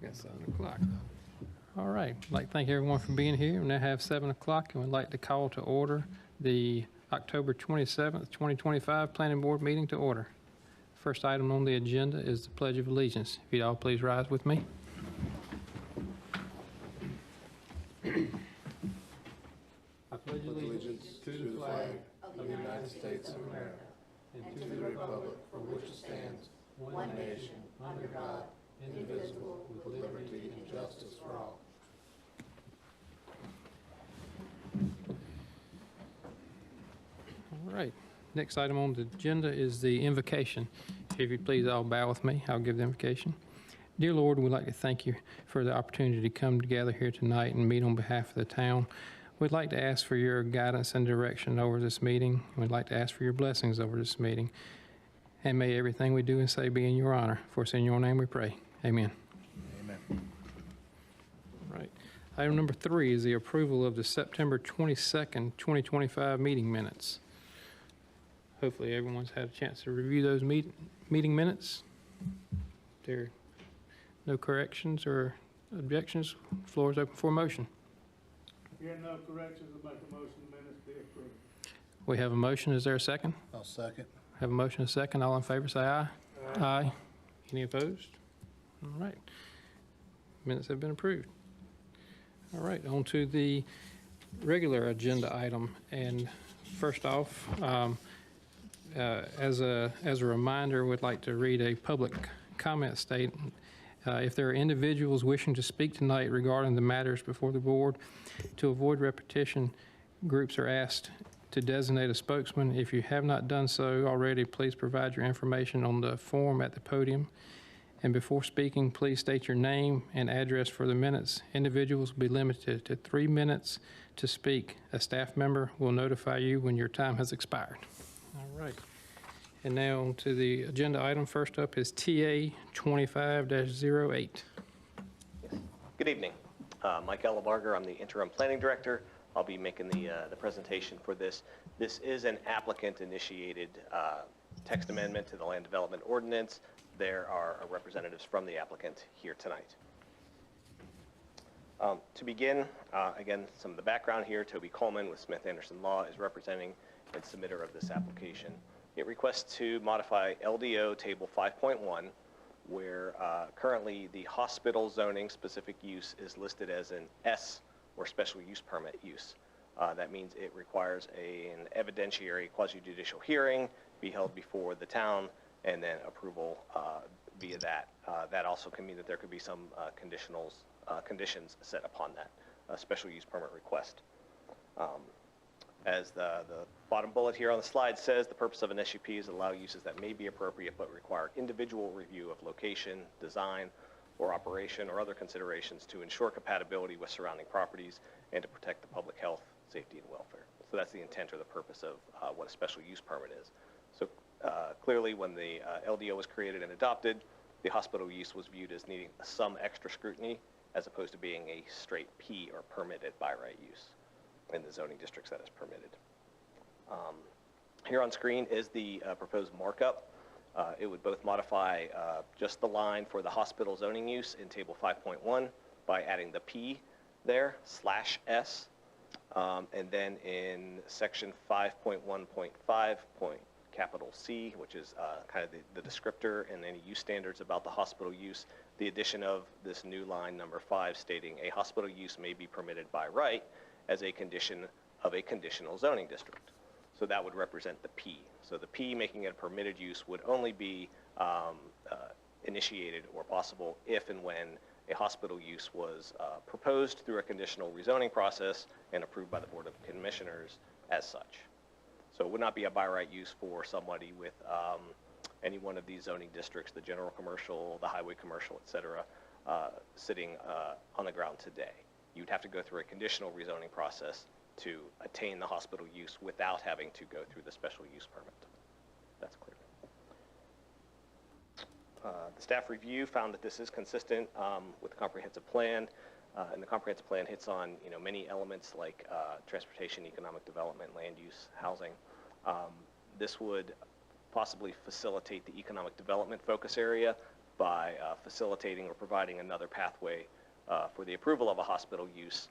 I got 7 o'clock. All right. I'd like to thank everyone for being here. We now have 7 o'clock, and we'd like to call to order the October 27th, 2025 Planning Board meeting to order. First item on the agenda is the Pledge of Allegiance. If you'd all please rise with me. I pledge allegiance to the flag of the United States of America and to the republic for which it stands, one nation, under God, indivisible, with liberty and justice for all. All right. Next item on the agenda is the invocation. If you'd please all bow with me, I'll give the invocation. Dear Lord, we'd like to thank you for the opportunity to come together here tonight and meet on behalf of the town. We'd like to ask for your guidance and direction over this meeting. We'd like to ask for your blessings over this meeting. And may everything we do and say be in your honor. For it's in your name we pray. Amen. Amen. All right. Item number 3 is the approval of the September 22nd, 2025 meeting minutes. Hopefully everyone's had a chance to review those meeting minutes. There are no corrections or objections. Floor is open for motion. Here no corrections, I'll make a motion the minutes be approved. We have a motion. Is there a second? I'll second. Have a motion and a second. All in favor say aye. Aye. Any opposed? All right. Minutes have been approved. All right, on to the regular agenda item. And first off, as a reminder, we'd like to read a public comment statement. If there are individuals wishing to speak tonight regarding the matters before the board, to avoid repetition, groups are asked to designate a spokesman. If you have not done so already, please provide your information on the form at the podium. And before speaking, please state your name and address for the minutes. Individuals will be limited to 3 minutes to speak. A staff member will notify you when your time has expired. All right. And now on to the agenda item. First up is TA 25-08. Yes. Good evening. Mike Elabarger, I'm the interim planning director. I'll be making the presentation for this. This is an applicant-initiated text amendment to the land development ordinance. There are representatives from the applicant here tonight. To begin, again, some of the background here. Toby Coleman with Smith Anderson Law is representing and submitter of this application. It requests to modify LDO Table 5.1, where currently the hospital zoning specific use is listed as an S or special use permit use. That means it requires an evidentiary quasi-judicial hearing, be held before the town, and then approval via that. That also can mean that there could be some conditions set upon that special use permit request. As the bottom bullet here on the slide says, the purpose of an SUP is to allow uses that may be appropriate but require individual review of location, design, or operation or other considerations to ensure compatibility with surrounding properties and to protect the public health, safety, and welfare. So that's the intent or the purpose of what a special use permit is. So clearly when the LDO was created and adopted, the hospital use was viewed as needing some extra scrutiny as opposed to being a straight P or permitted by right use in the zoning districts that is permitted. Here on screen is the proposed markup. It would both modify just the line for the hospital zoning use in table 5.1 by adding the P there, /S. And then in section 5.1.5, capital C, which is kind of the descriptor and any use standards about the hospital use, the addition of this new line number 5 stating a hospital use may be permitted by right as a condition of a conditional zoning district. So that would represent the P. So the P making it a permitted use would only be initiated or possible if and when a hospital use was proposed through a conditional rezoning process and approved by the Board of Commissioners as such. So it would not be a by right use for somebody with any one of these zoning districts, the general commercial, the highway commercial, et cetera, sitting on the ground today. You'd have to go through a conditional rezoning process to attain the hospital use without having to go through the special use permit. That's clear. The staff review found that this is consistent with the comprehensive plan, and the comprehensive plan hits on many elements like transportation, economic development, land use, housing. This would possibly facilitate the economic development focus area by facilitating or providing another pathway for the approval of a hospital use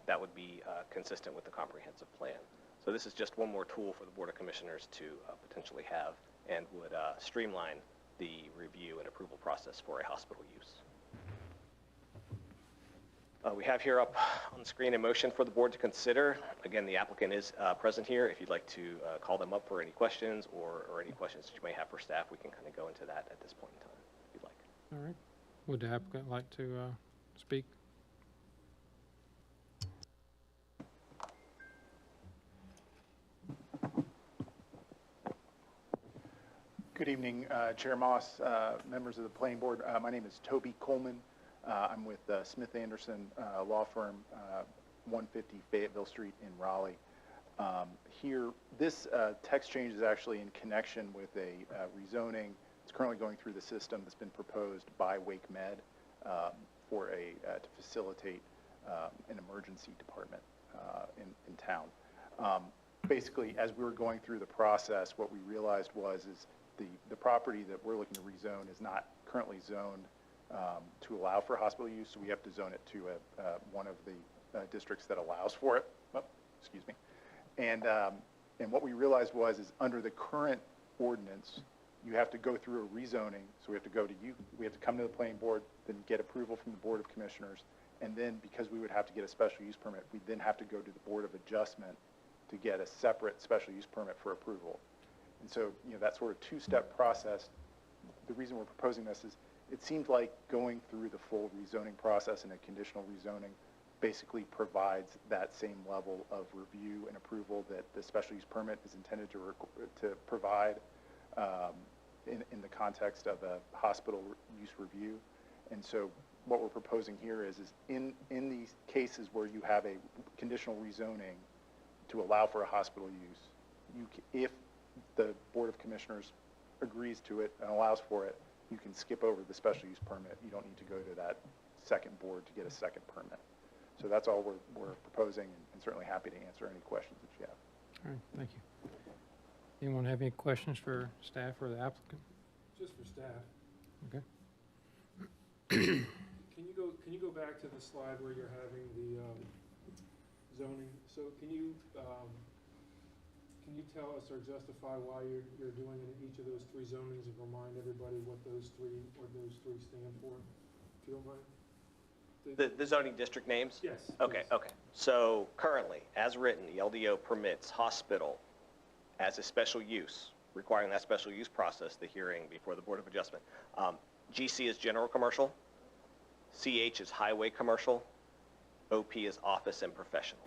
that would be consistent with the comprehensive plan. So this is just one more tool for the Board of Commissioners to potentially have, and would streamline the review and approval process for a hospital use. We have here up on the screen a motion for the board to consider. Again, the applicant is present here. If you'd like to call them up for any questions or any questions that you may have for staff, we can kind of go into that at this point in time, if you'd like. All right. Would the applicant like to speak? Good evening, Chair Moss, members of the Planning Board. My name is Toby Coleman. I'm with Smith Anderson Law Firm, 150 Fayetteville Street in Raleigh. Here, this text change is actually in connection with a rezoning. It's currently going through the system that's been proposed by Wake Med for to facilitate an emergency department in town. Basically, as we were going through the process, what we realized is the property that we're looking to rezone is not currently zoned to allow for hospital use, so we have to zone it to one of the districts that allows for it. Oh, excuse me. And what we realized is under the current ordinance, you have to go through a rezoning. So we have to go to you. We have to come to the Planning Board, then get approval from the Board of Commissioners, and then because we would have to get a special use permit, we then have to go to the Board of Adjustment to get a separate special use permit for approval. And so, that sort of two-step process. The reason we're proposing this is it seems like going through the full rezoning process and a conditional rezoning basically provides that same level of review and approval that the special use permit is intended to provide in the context of a hospital use review. And so what we're proposing here is in these cases where you have a conditional rezoning to allow for a hospital use, if the Board of Commissioners agrees to it and allows for it, you can skip over the special use permit. You don't need to go to that second board to get a second permit. So that's all we're proposing, and certainly happy to answer any questions that you have. All right, thank you. Anyone have any questions for staff or the applicant? Just for staff. Okay. Can you go back to the slide where you're having the zoning? So can you tell us or justify why you're doing it in each of those three zonings and remind everybody what those three stand for, if you don't mind? The zoning district names? Yes. Okay, please. okay. So currently, as written, the LDO permits hospital as a special use, requiring that special use process, the hearing before the Board of Adjustment. GC is general commercial, CH is highway commercial, OP is office and professional.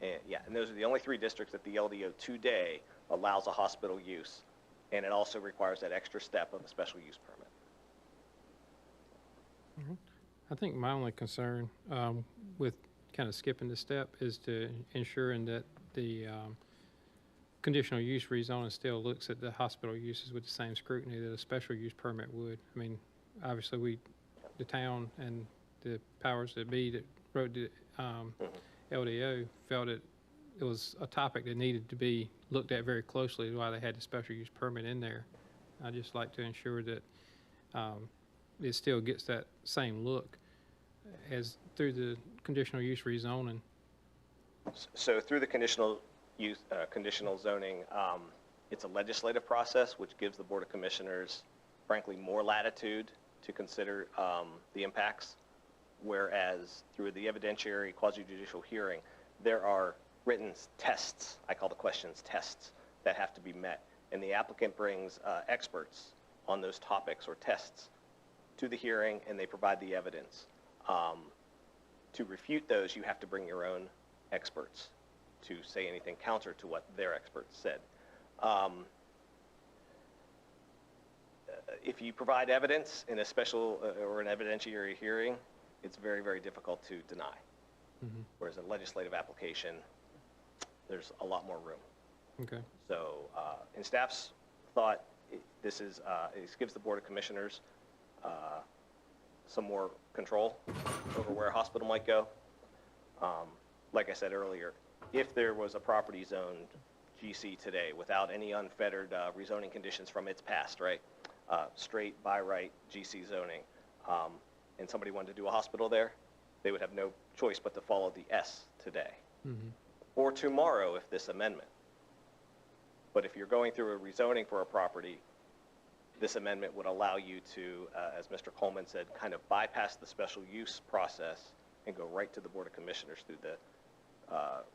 And those are the only three districts that the LDO today allows a hospital use, and it also requires that extra step of a special use permit. Mm-hmm. I think my only concern with kind of skipping the step is to ensuring that the conditional use rezoning still looks at the hospital uses with the same scrutiny that a special use permit would. I mean, obviously the town and the powers that be that wrote the LDO felt it was a topic that needed to be looked at very closely, why they had the special use permit in there. I just like to ensure that it still gets that same look as through the conditional use rezoning. So through the conditional use, conditional zoning, it's a legislative process which gives the Board of Commissioners, frankly, more latitude to consider the impacts, whereas through the evidentiary quasi-judicial hearing, there are written tests, I call the questions tests, that have to be met. And the applicant brings experts on those topics or tests to the hearing, and they provide the evidence. To refute those, you have to bring your own experts to say anything counter to what their experts said. If you provide evidence in a special or an evidentiary hearing, it's very, very difficult to deny. Mm-hmm. Whereas a legislative application, there's a lot more room. Okay. So in staff's thought, this gives the Board of Commissioners some more control over where a hospital might go. Like I said earlier, if there was a property zoned GC today without any unfettered rezoning conditions from its past, right? straight by right GC zoning, and somebody wanted to do a hospital there, they would have no choice but to follow the S today. Or tomorrow if this amendment. But if you're going through a rezoning for a property, this amendment would allow you to, as Mr. Coleman said, kind of bypass the special use process and go right to the Board of Commissioners through the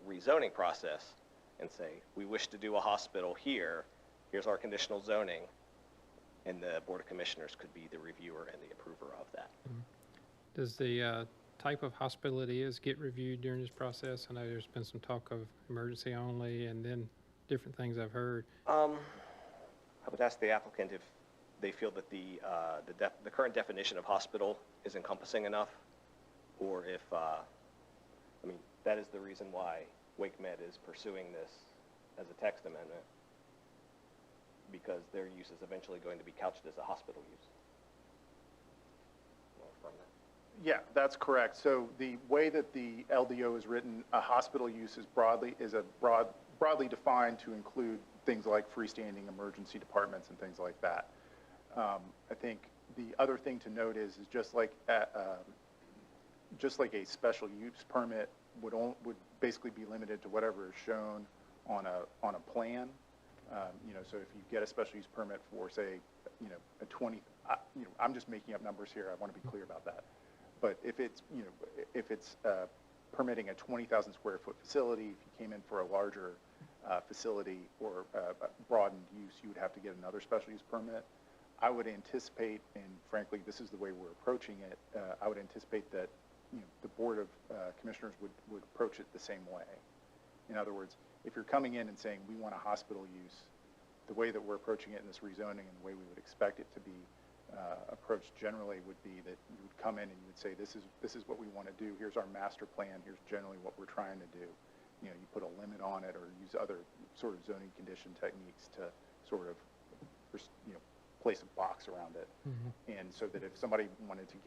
rezoning process and say, we wish to do a hospital here, here's our conditional zoning, and the Board of Commissioners could be the reviewer and the approver of that. Does the type of hospital it is get reviewed during this process? I know there's been some talk of emergency only and then different things I've heard. I would ask the applicant if they feel that the current definition of hospital is encompassing enough, or if, I mean, that is the reason why WakeMed is pursuing this as a text amendment, because their use is eventually going to be couched as a hospital use. Yeah, that's correct. So the way that the LDO is written, a hospital use is broadly defined to include things like freestanding emergency departments and things like that. I think the other thing to note is just like a special use permit would basically be limited to whatever is shown on a plan. You know, so if you get a special use permit for, say, you know, a 20, you know, I'm just making up numbers here. I want to be clear about that. But if it's, you know, if it's permitting a 20,000 square foot facility, if you came in for a larger facility or broadened use, you would have to get another special use permit. I would anticipate, and frankly, this is the way we're approaching it, I would anticipate that, you know, the Board of Commissioners would approach it the same way. In other words, if you're coming in and saying we want a hospital use, the way that we're approaching it in this rezoning and the way we would expect it to be approached generally would be that you would come in and you would say, this is what we want to do. Here's our master plan. Here's generally what we're trying to do. You know, you put a limit on it or use other sort of zoning condition techniques to sort of, you know, place a box around it. And so that if somebody wanted to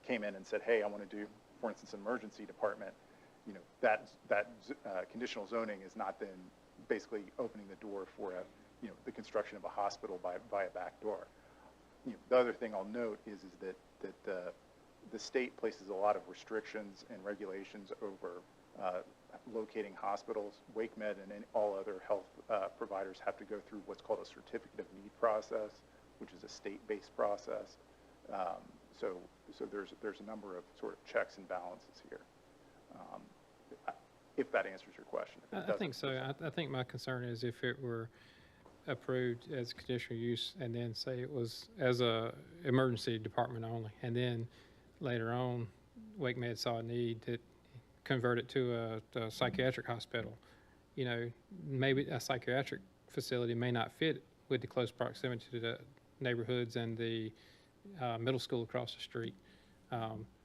came in and said, hey, I want to do, for instance, an emergency department, you know, that conditional zoning is not then basically opening the door for you know, the construction of a hospital by a back door. You know, the other thing I'll note is that the state places a lot of restrictions and regulations over locating hospitals. WakeMed and all other health providers have to go through what's called a certificate of need process, which is a state-based process. So there's a number of sort of checks and balances here. If that answers your question. I think so. I think my concern is if it were approved as conditional use and then say it was as a emergency department only, and then later on WakeMed saw a need to convert it to a psychiatric hospital. You know, maybe a psychiatric facility may not fit with the close proximity to the neighborhoods and the middle school across the street.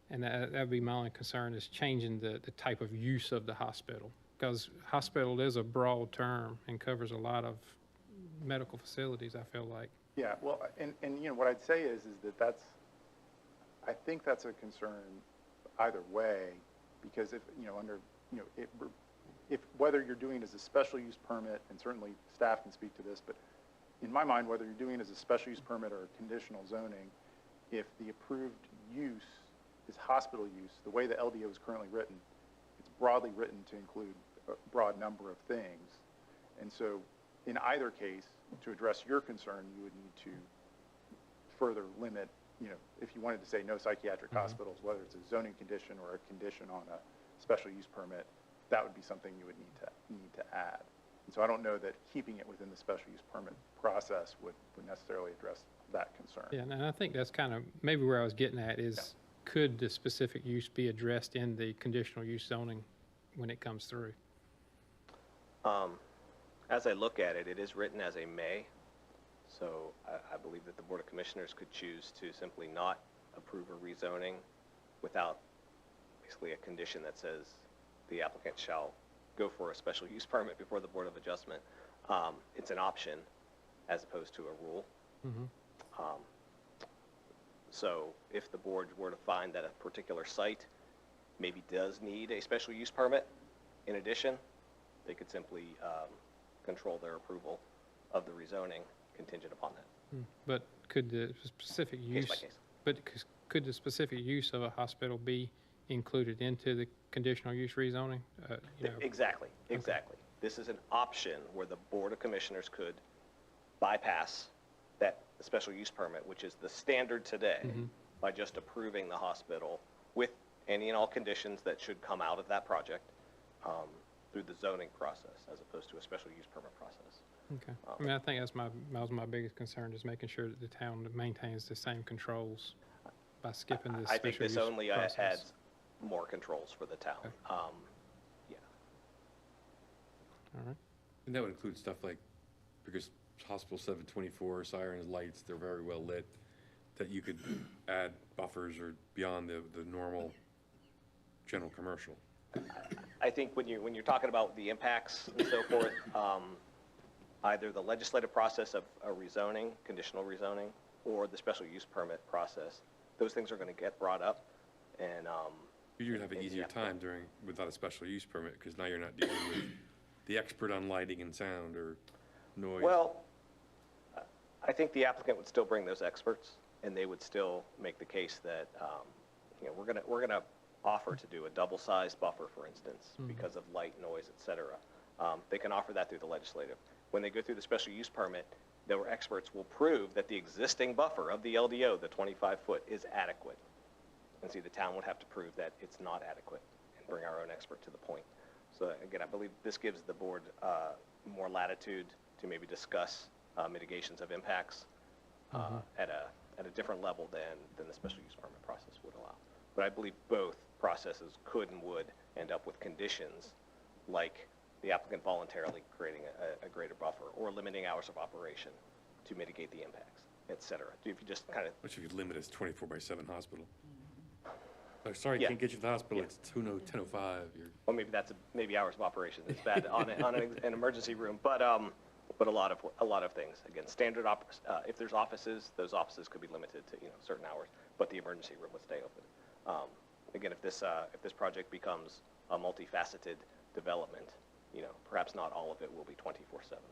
And that would be my only concern, is changing the type of use of the hospital, because hospital is a broad term and covers a lot of medical facilities, I feel like. Yeah, well, and you know, what I'd say is that I think that's a concern either way, because if, you know, under, you know, if whether you're doing it as a special use permit, and certainly staff can speak to this, but in my mind, whether you're doing it as a special use permit or a conditional zoning, if the approved use is hospital use, the way the LDO is currently written, it's broadly written to include a broad number of things. And so in either case, to address your concern, you would need to further limit, you know, if you wanted to say no psychiatric hospitals, whether it's a zoning condition or a condition on a special use permit, that would be something you would need to add. And so I don't know that keeping it within the special use permit process would necessarily address that concern. Yeah, and I think that's kind of maybe where I was getting at is, could the specific use be addressed in the conditional use zoning when it comes through? As I look at it, it is written as a may, so I believe that the Board of Commissioners could choose to simply not approve a rezoning without basically a condition that says the applicant shall go for a special use permit before the Board of Adjustment. It's an option as opposed to a rule. So if the board were to find that a particular site maybe does need a special use permit in addition, they could simply control their approval of the rezoning contingent upon that. But could the specific case use, by case. but could the specific use of a hospital be included into the conditional use rezoning? You know, Exactly, exactly. This is an option where the Board of Commissioners could bypass that special use permit, which is the standard today, by just approving the hospital with any and all conditions that should come out of that project through the zoning process, as opposed to a special use permit process. Okay. I mean, I think that was my biggest concern, is making sure that the town maintains the same controls by skipping this I think special this use only process. adds more controls for the town. Okay. Yeah. All right. And that would include stuff like, because Hospital 724, sirens, lights, they're very well lit, that you could add buffers or beyond the normal general commercial. I think when you're talking about the impacts and so forth, either the legislative process of a rezoning, conditional rezoning, or the special use permit process, those things are going to get brought up, and You're gonna have an easier time without a special use permit, because now you're not dealing with the expert on lighting and sound or noise. well, I think the applicant would still bring those experts, and they would still make the case that, you know, we're gonna offer to do a double-sized buffer, for instance, because of light, noise, et cetera. They can offer that through the legislative. When they go through the special use permit, their experts will prove that the existing buffer of the LDO, the 25-foot, is adequate. And see, the town would have to prove that it's not adequate and bring our own expert to the point. So again, I believe this gives the board more latitude to maybe discuss mitigations of impacts at a different level than the special use permit process would allow. But I believe both processes could and would end up with conditions like the applicant voluntarily creating a greater buffer or limiting hours of operation to mitigate the impacts, et cetera. If you just kind of, Which you could limit as 24/7 hospital. Oh, sorry, Yeah. can't get you to the hospital, Yeah. it's 10:05, you're. or maybe maybe hours of operation is bad on an emergency room, but a lot of things. Again, standard if there's offices, those offices could be limited to, you know, certain hours, but the emergency room would stay open. Again, if this project becomes a multifaceted development, you know, perhaps not all of it will be 24/7,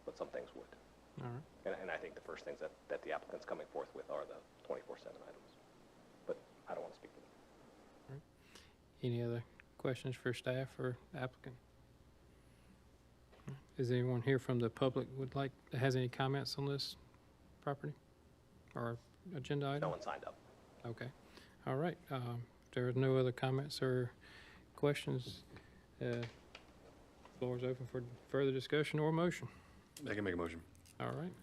but some things would. All right. And I think the first things that the applicant's coming forth with are the 24/7 items, but I don't want to speak to them. Any other questions for staff or applicant? Is anyone here from the public has any comments on this property or agenda item? No one signed up. Okay. All right. If there are no other comments or questions, floor is open for further discussion or motion. I can make a motion. All right.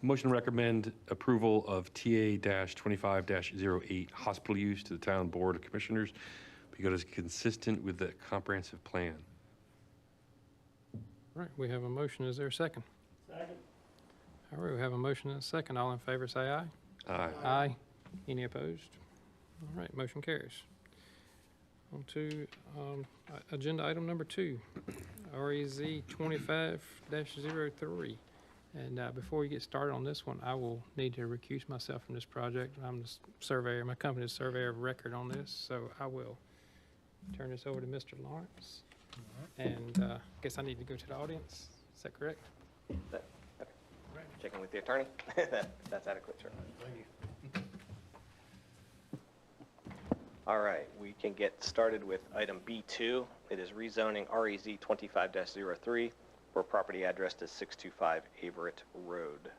Motion to recommend approval of TA-25-08 hospital use to the town board of commissioners because it's consistent with the comprehensive plan. All right. We have a motion. Is there a second? Second. All right. We have a motion and a second. All in favor, say aye. Aye. Aye. Any opposed? All right. Motion carries. On to agenda item number 2, REZ 25-03. And before we get started on this one, I will need to recuse myself from this project. I'm the surveyor. My company is surveyor of record on this, so I will turn this over to Mr. Lawrence. And I guess I need to go to the audience. Is that correct? Okay. Checking with the attorney. That's adequate, sir. Thank you. All right, we can get started with item B2. It is rezoning REZ 25-03 for property address to 625 Averett Road.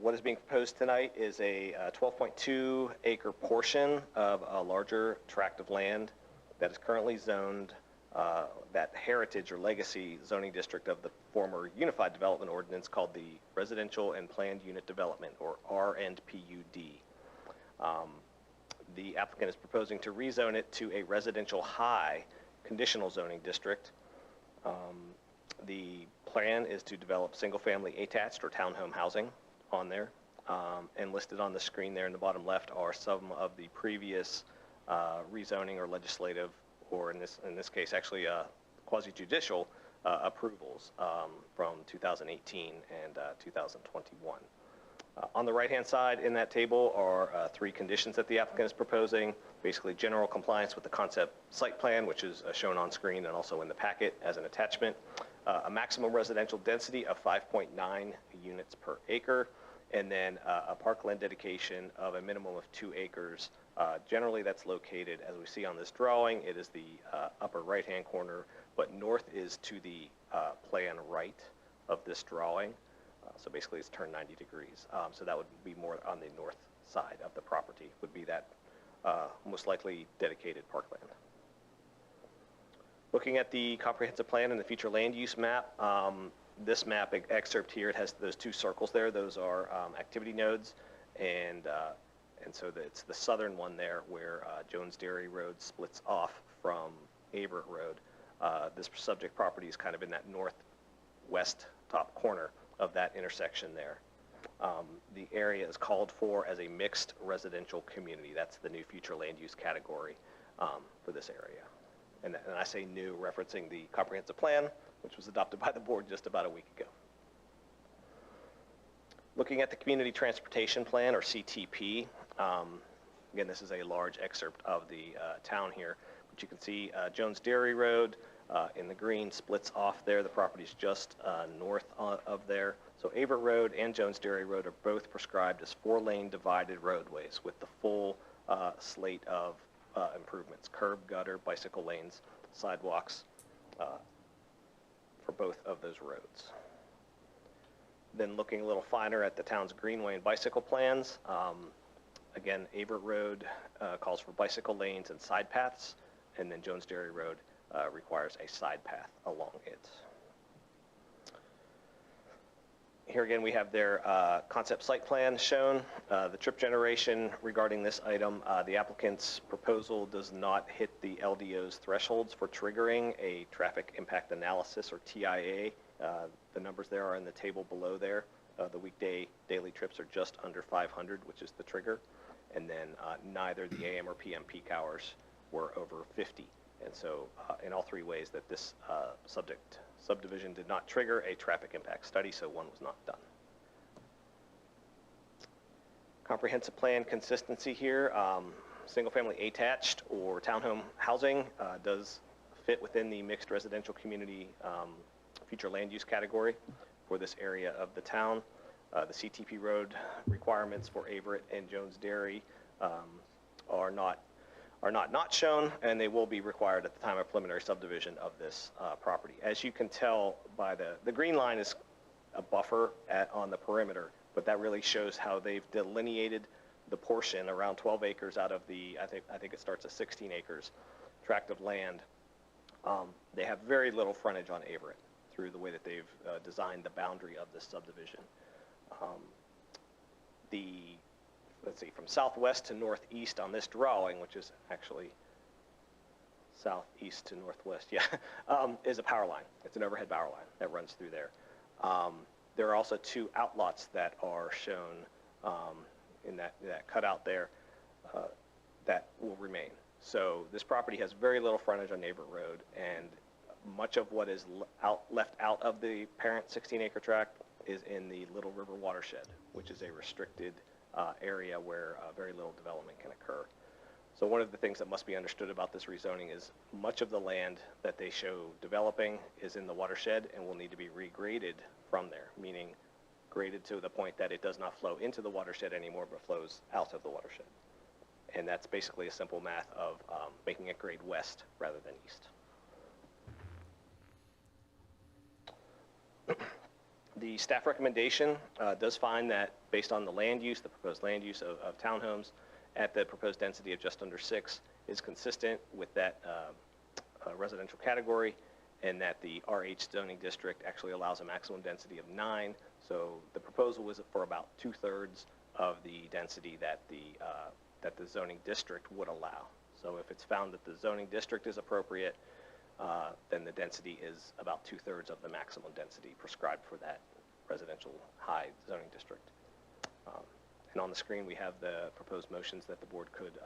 What is being proposed tonight is a 12.2 acre portion of a larger tract of land that is currently zoned that heritage or legacy zoning district of the former Unified Development Ordinance called the Residential and Planned Unit Development, or R&PUD. The applicant is proposing to rezone it to a residential high conditional zoning district. The plan is to develop single-family attached or townhome housing on there. And listed on the screen there in the bottom left are some of the previous rezoning or legislative, or in this case actually quasi-judicial approvals from 2018 and 2021. On the right-hand side in that table are 3 conditions that the applicant is proposing. Basically, general compliance with the concept site plan, which is shown on screen and also in the packet as an attachment. a maximum residential density of 5.9 units per acre, and then a parkland dedication of a minimum of 2 acres. Generally, that's located, as we see on this drawing, it is the upper right-hand corner, but north is to the plan right of this drawing. So basically, it's turned 90 degrees. So that would be more on the north side of the property, would be that most likely dedicated parkland. Looking at the comprehensive plan and the future land use map, this map excerpt here, it has those 2 circles there. Those are activity nodes, and so it's the southern one there where Jones Dairy Road splits off from Averitt Road. This subject property is kind of in that northwest top corner of that intersection there. The area is called for as a mixed residential community. That's the new future land use category for this area. And I say new, referencing the comprehensive plan, which was adopted by the board just about a week ago. Looking at the community transportation plan, or CTP, again, this is a large excerpt of the town here, but you can see Jones Dairy Road in the green splits off there. The property's just north of there. So Averitt Road and Jones Dairy Road are both prescribed as 4-lane divided roadways with the full slate of improvements: curb, gutter, bicycle lanes, sidewalks for both of those roads. Then looking a little finer at the town's greenway and bicycle plans, again, Averitt Road calls for bicycle lanes and side paths, and then Jones Dairy Road requires a side path along it. Here again, we have their concept site plan shown. The trip generation regarding this item, the applicant's proposal does not hit the LDO's thresholds for triggering a traffic impact analysis, or TIA. The numbers there are in the table below there. The weekday daily trips are just under 500, which is the trigger. And then neither the AM or PM peak hours were over 50. And so in all 3 ways that this subdivision did not trigger a traffic impact study, so one was not done. Comprehensive plan consistency here. Single-family attached or townhome housing does fit within the mixed residential community future land use category for this area of the town. The CTP road requirements for Averitt and Jones Dairy are not shown, and they will be required at the time of preliminary subdivision of this property. As you can tell by the green line is a buffer on the perimeter, but that really shows how they've delineated the portion around 12 acres out of the, I think it starts at 16 acres tract of land. They have very little frontage on Averitt through the way that they've designed the boundary of this subdivision. Let's see, from southwest to northeast on this drawing, which is actually southeast to northwest, yeah, is a power line. It's an overhead power line that runs through there. There are also 2 outlots that are shown in that cutout there that will remain. So this property has very little frontage on Averitt Road, and much of what is left out of the parent 16-acre tract is in the Little River watershed, which is a restricted area where very little development can occur. So one of the things that must be understood about this rezoning is much of the land that they show developing is in the watershed and will need to be regraded from there, meaning graded to the point that it does not flow into the watershed anymore, but flows out of the watershed. And that's basically a simple math of making it grade west rather than east. The staff recommendation does find that based on the land use, the proposed land use of townhomes at the proposed density of just under 6 is consistent with that residential category, and that the RH zoning district actually allows a maximum density of 9. So the proposal is for about 2/3 of the density that the zoning district would allow. So if it's found that the zoning district is appropriate, then the density is about 2/3 of the maximum density prescribed for that residential high zoning district. And on the screen, we have the proposed motions that the board could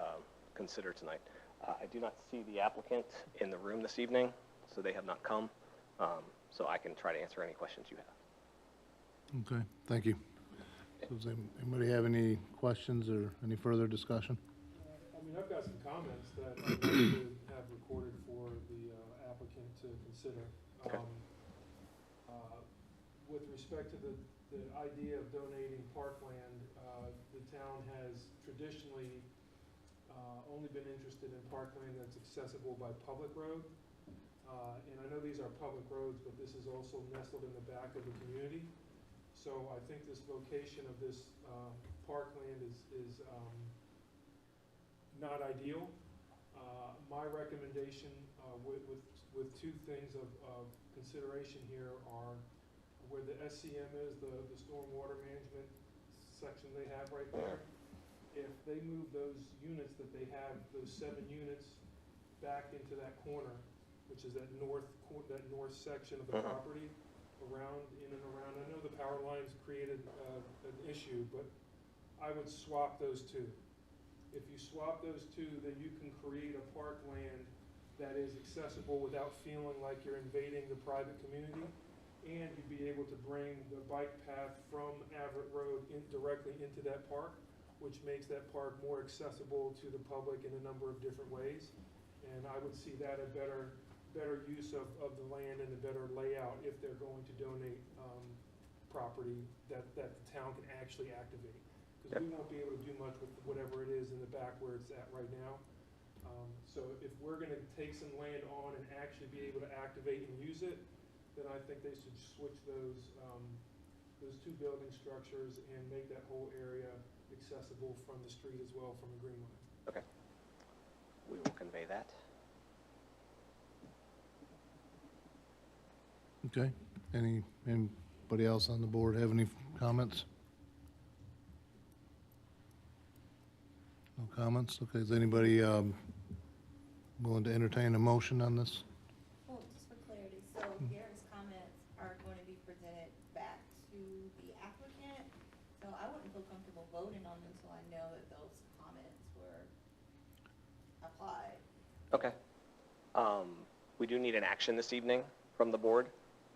consider tonight. I do not see the applicant in the room this evening, so they have not come. So I can try to answer any questions you have. Okay, thank you. So does anybody have any questions or any further discussion? I mean, I've got some comments that I'd like to have recorded for the applicant to consider. Okay. With respect to the idea of donating parkland, the town has traditionally only been interested in parkland that's accessible by public road. And I know these are public roads, but this is also nestled in the back of the community. So I think this location of this parkland is not ideal. My recommendation with two things of consideration here are where the SCM is, the stormwater management section they have right there. If they move those units that they have, those 7 units, back into that corner, which is that north section of the property, around, in and around. I know the power lines created an issue, but I would swap those two. If you swap those two, then you can create a parkland that is accessible without feeling like you're invading the private community. And you'd be able to bring the bike path from Everett Road directly into that park, which makes that park more accessible to the public in a number of different ways. And I would see that a better use of the land and a better layout if they're going to donate property that the town can actually activate. Because we won't be able to do much with whatever it is in the back where it's at right now. So if we're gonna take some land on and actually be able to activate and use it, then I think they should switch those 2 building structures and make that whole area accessible from the street as well, from the Greenway. Okay. We will convey that. Okay. Anybody else on the board have any comments? No comments? Okay, is anybody willing to entertain a motion on this? Well, just for clarity, so Gary's comments are going to be presented back to the applicant, so I wouldn't feel comfortable voting on them until I know that those comments were applied. Okay. We do need an action this evening from the board.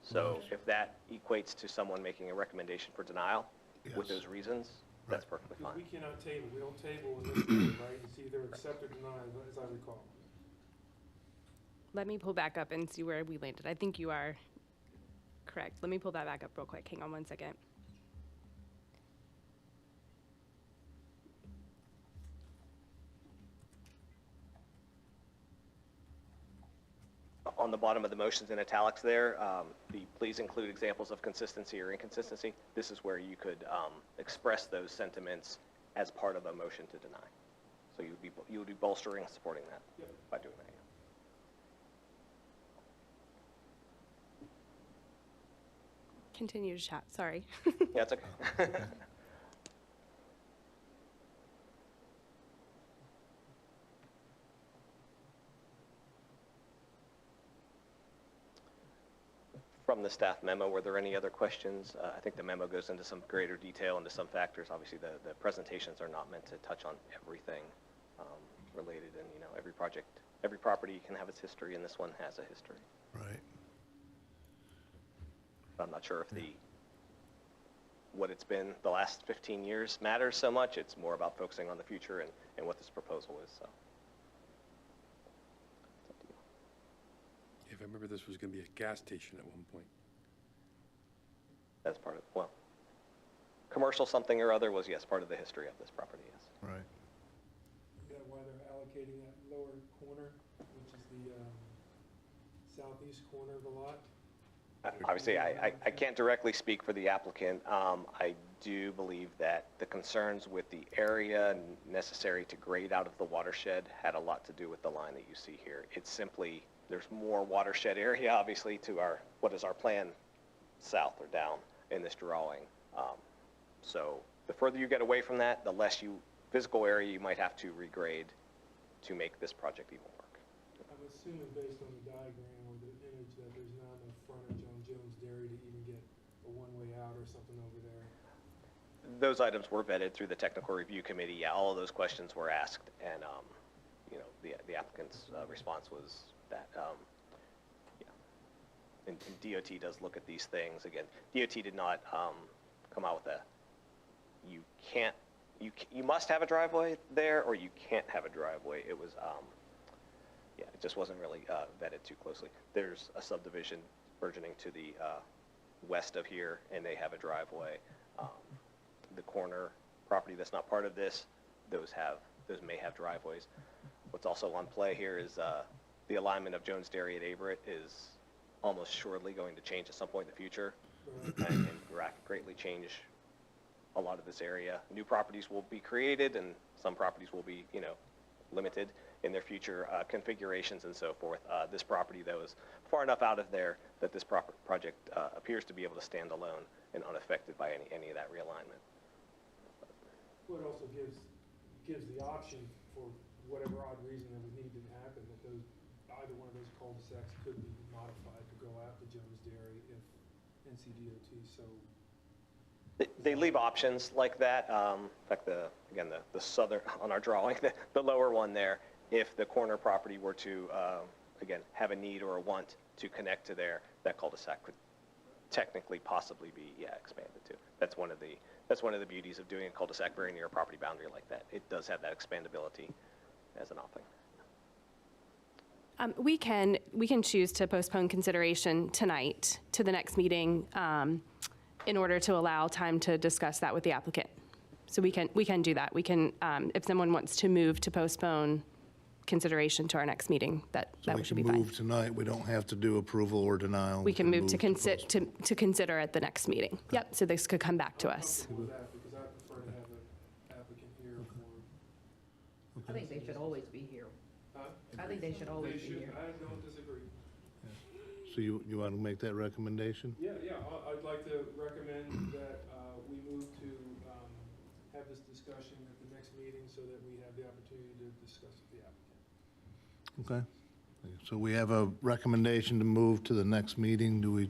So if that equates to someone making a recommendation for denial with Yes. those reasons, that's perfectly Because we fine. cannot table, we don't table in this meeting, right? It's either accept or deny, as I recall. Let me pull back up and see where we landed. I think you are correct. Let me pull that back up real quick. Hang on one second. On the bottom of the motions in italics there, please include examples of consistency or inconsistency. This is where you could express those sentiments as part of a motion to deny. So you would be bolstering and supporting that by doing that. Continue to chat. Sorry. Yeah, it's okay. From the staff memo, were there any other questions? I think the memo goes into some greater detail into some factors. Obviously, the presentations are not meant to touch on everything related, and every project, every property can have its history, and this one has a history. Right. I'm not sure if what it's been the last 15 years matters so much. It's more about focusing on the future and what this proposal is. So, it's up to you. If I remember, this was going to be a gas station at one point. That's part of, well, commercial something or other was, yes, part of the history of this property, yes. Right. Is that why they're allocating that lower corner, which is the southeast corner of the lot? Obviously, I can't directly speak for the applicant. I do believe that the concerns with the area necessary to grade out of the watershed had a lot to do with the line that you see here. It's simply, there's more watershed area, obviously, to what is our plan south or down in this drawing. So the further you get away from that, the less physical area you might have to regrade to make this project even work. I'm assuming based on the diagram or the image that there's not enough frontage on Jones Dairy to even get a one-way out or something over there. Those items were vetted through the technical review committee. Yeah, all of those questions were asked, and the applicant's response was that and DOT does look at these things. Again, DOT did not come out with you must have a driveway there or you can't have a driveway. It was it just wasn't really vetted too closely. There's a subdivision burgeoning to the west of here, and they have a driveway. The corner property that's not part of this, those may have driveways. What's also on play here is the alignment of Jones Dairy at Averett is almost surely going to change at some point in the future and greatly change a lot of this area. New properties will be created, and some properties will be, limited in their future configurations and so forth. This property, though, is far enough out of there that this project appears to be able to stand alone and unaffected by any of that realignment. Well, it also gives the option for whatever odd reason that would need to happen, that either one of those cul-de-sacs could be modified to go out to Jones Dairy if NCDOT so. They leave options like that. In fact, the southern, on our drawing, the lower one there, if the corner property were to, again, have a need or a want to connect to there, that cul-de-sac could technically possibly be, expanded to. That's one of the beauties of doing a cul-de-sac very near a property boundary like that. It does have that expandability as an option. We can choose to postpone consideration tonight to the next meeting in order to allow time to discuss that with the applicant. So we can do that. We can, if someone wants to move to postpone consideration to our next meeting, that should be We can fine. move tonight, we don't have to do approval or denial. We can move to postpone. consider at the next meeting. Yep, so this could come back to us. With that, because I prefer to have the applicant here for. I think they should always be here. Huh? I think they should always They be should, here. I don't disagree. So you want to make that recommendation? Yeah, I'd like to recommend that we move to have this discussion at the next meeting so that we have the opportunity to discuss with the applicant. Okay. So we have a recommendation to move to the next meeting. Do we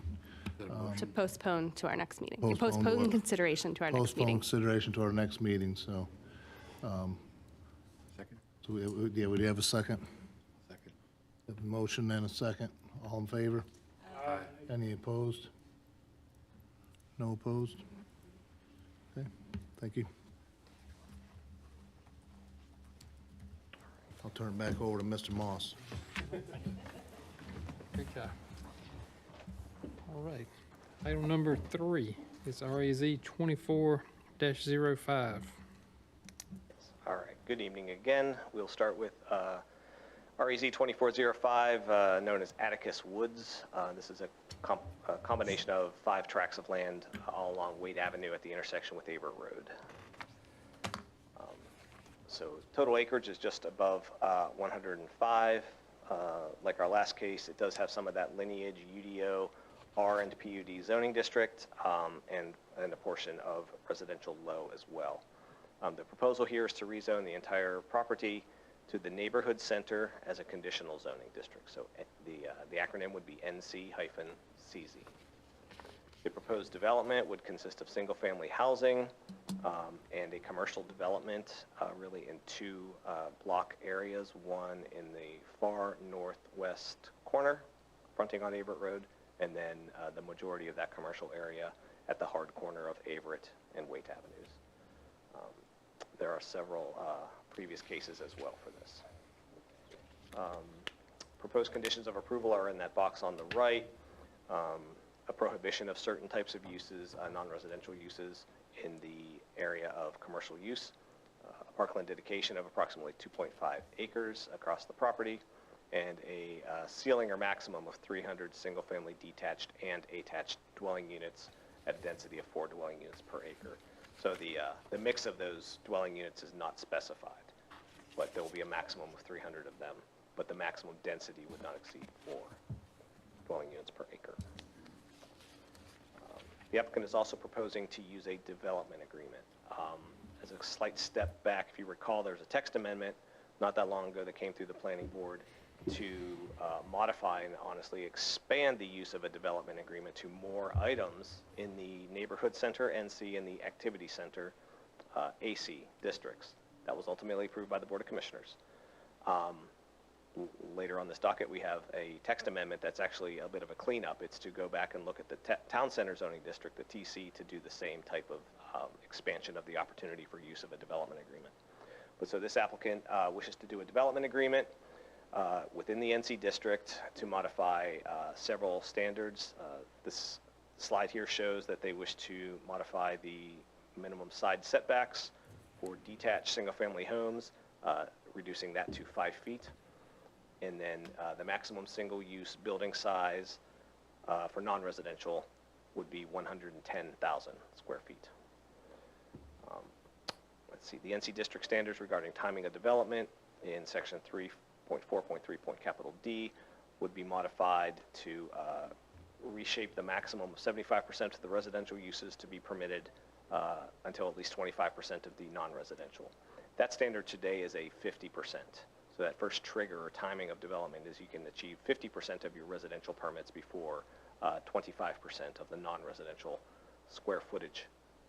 To postpone to our next meeting. Postpone to Postpone what? consideration to our next postpone meeting. consideration to our next meeting, so. Second? So we have a second? Second. Have a motion and a second. All in favor? Any opposed? No opposed? Okay, thank you. I'll turn it back over to Mr. Moss. Good job. All right. Item number 3 is RAZ 24-05. All right, good evening again. We'll start with REZ 2405, known as Atticus Woods. This is a combination of 5 tracts of land all along Wade Avenue at the intersection with Averett Road. So total acreage is just above 105. Like our last case, it does have some of that lineage UDO, R and PUD zoning district, and a portion of residential low as well. The proposal here is to rezone the entire property to the neighborhood center as a conditional zoning district. So the acronym would be NC-CZ. The proposed development would consist of single-family housing and a commercial development really in 2 block areas, one in the far northwest corner, fronting on Averett Road, and then the majority of that commercial area at the hard corner of Averett and Waite Avenues. There are several previous cases as well for this. Proposed conditions of approval are in that box on the right. A prohibition of certain types of uses, non-residential uses in the area of commercial use, a parkland dedication of approximately 2.5 acres across the property, and a ceiling or maximum of 300 single-family detached and attached dwelling units at a density of 4 dwelling units per acre. So the mix of those dwelling units is not specified, but there will be a maximum of 300 of them, but the maximum density would not exceed 4 dwelling units per acre. The applicant is also proposing to use a development agreement. As a slight step back, if you recall, there's a text amendment not that long ago that came through the planning board to modify and honestly expand the use of a development agreement to more items in the neighborhood center, NC, and the activity center, AC districts. That was ultimately approved by the Board of Commissioners. Later on this docket, we have a text amendment that's actually a bit of a cleanup. It's to go back and look at the town center zoning district, the TC, to do the same type of expansion of the opportunity for use of a development agreement. But so this applicant wishes to do a development agreement within the NC district to modify several standards. This slide here shows that they wish to modify the minimum side setbacks for detached single-family homes, reducing that to 5 feet. And then the maximum single-use building size for non-residential would be 110,000 square feet. Let's see, the NC District standards regarding timing of development in section 3.4.3. D would be modified to reshape the maximum of 75% of the residential uses to be permitted until at least 25% of the non-residential. That standard today is a 50%. So that first trigger or timing of development is you can achieve 50% of your residential permits before 25% of the non-residential square footage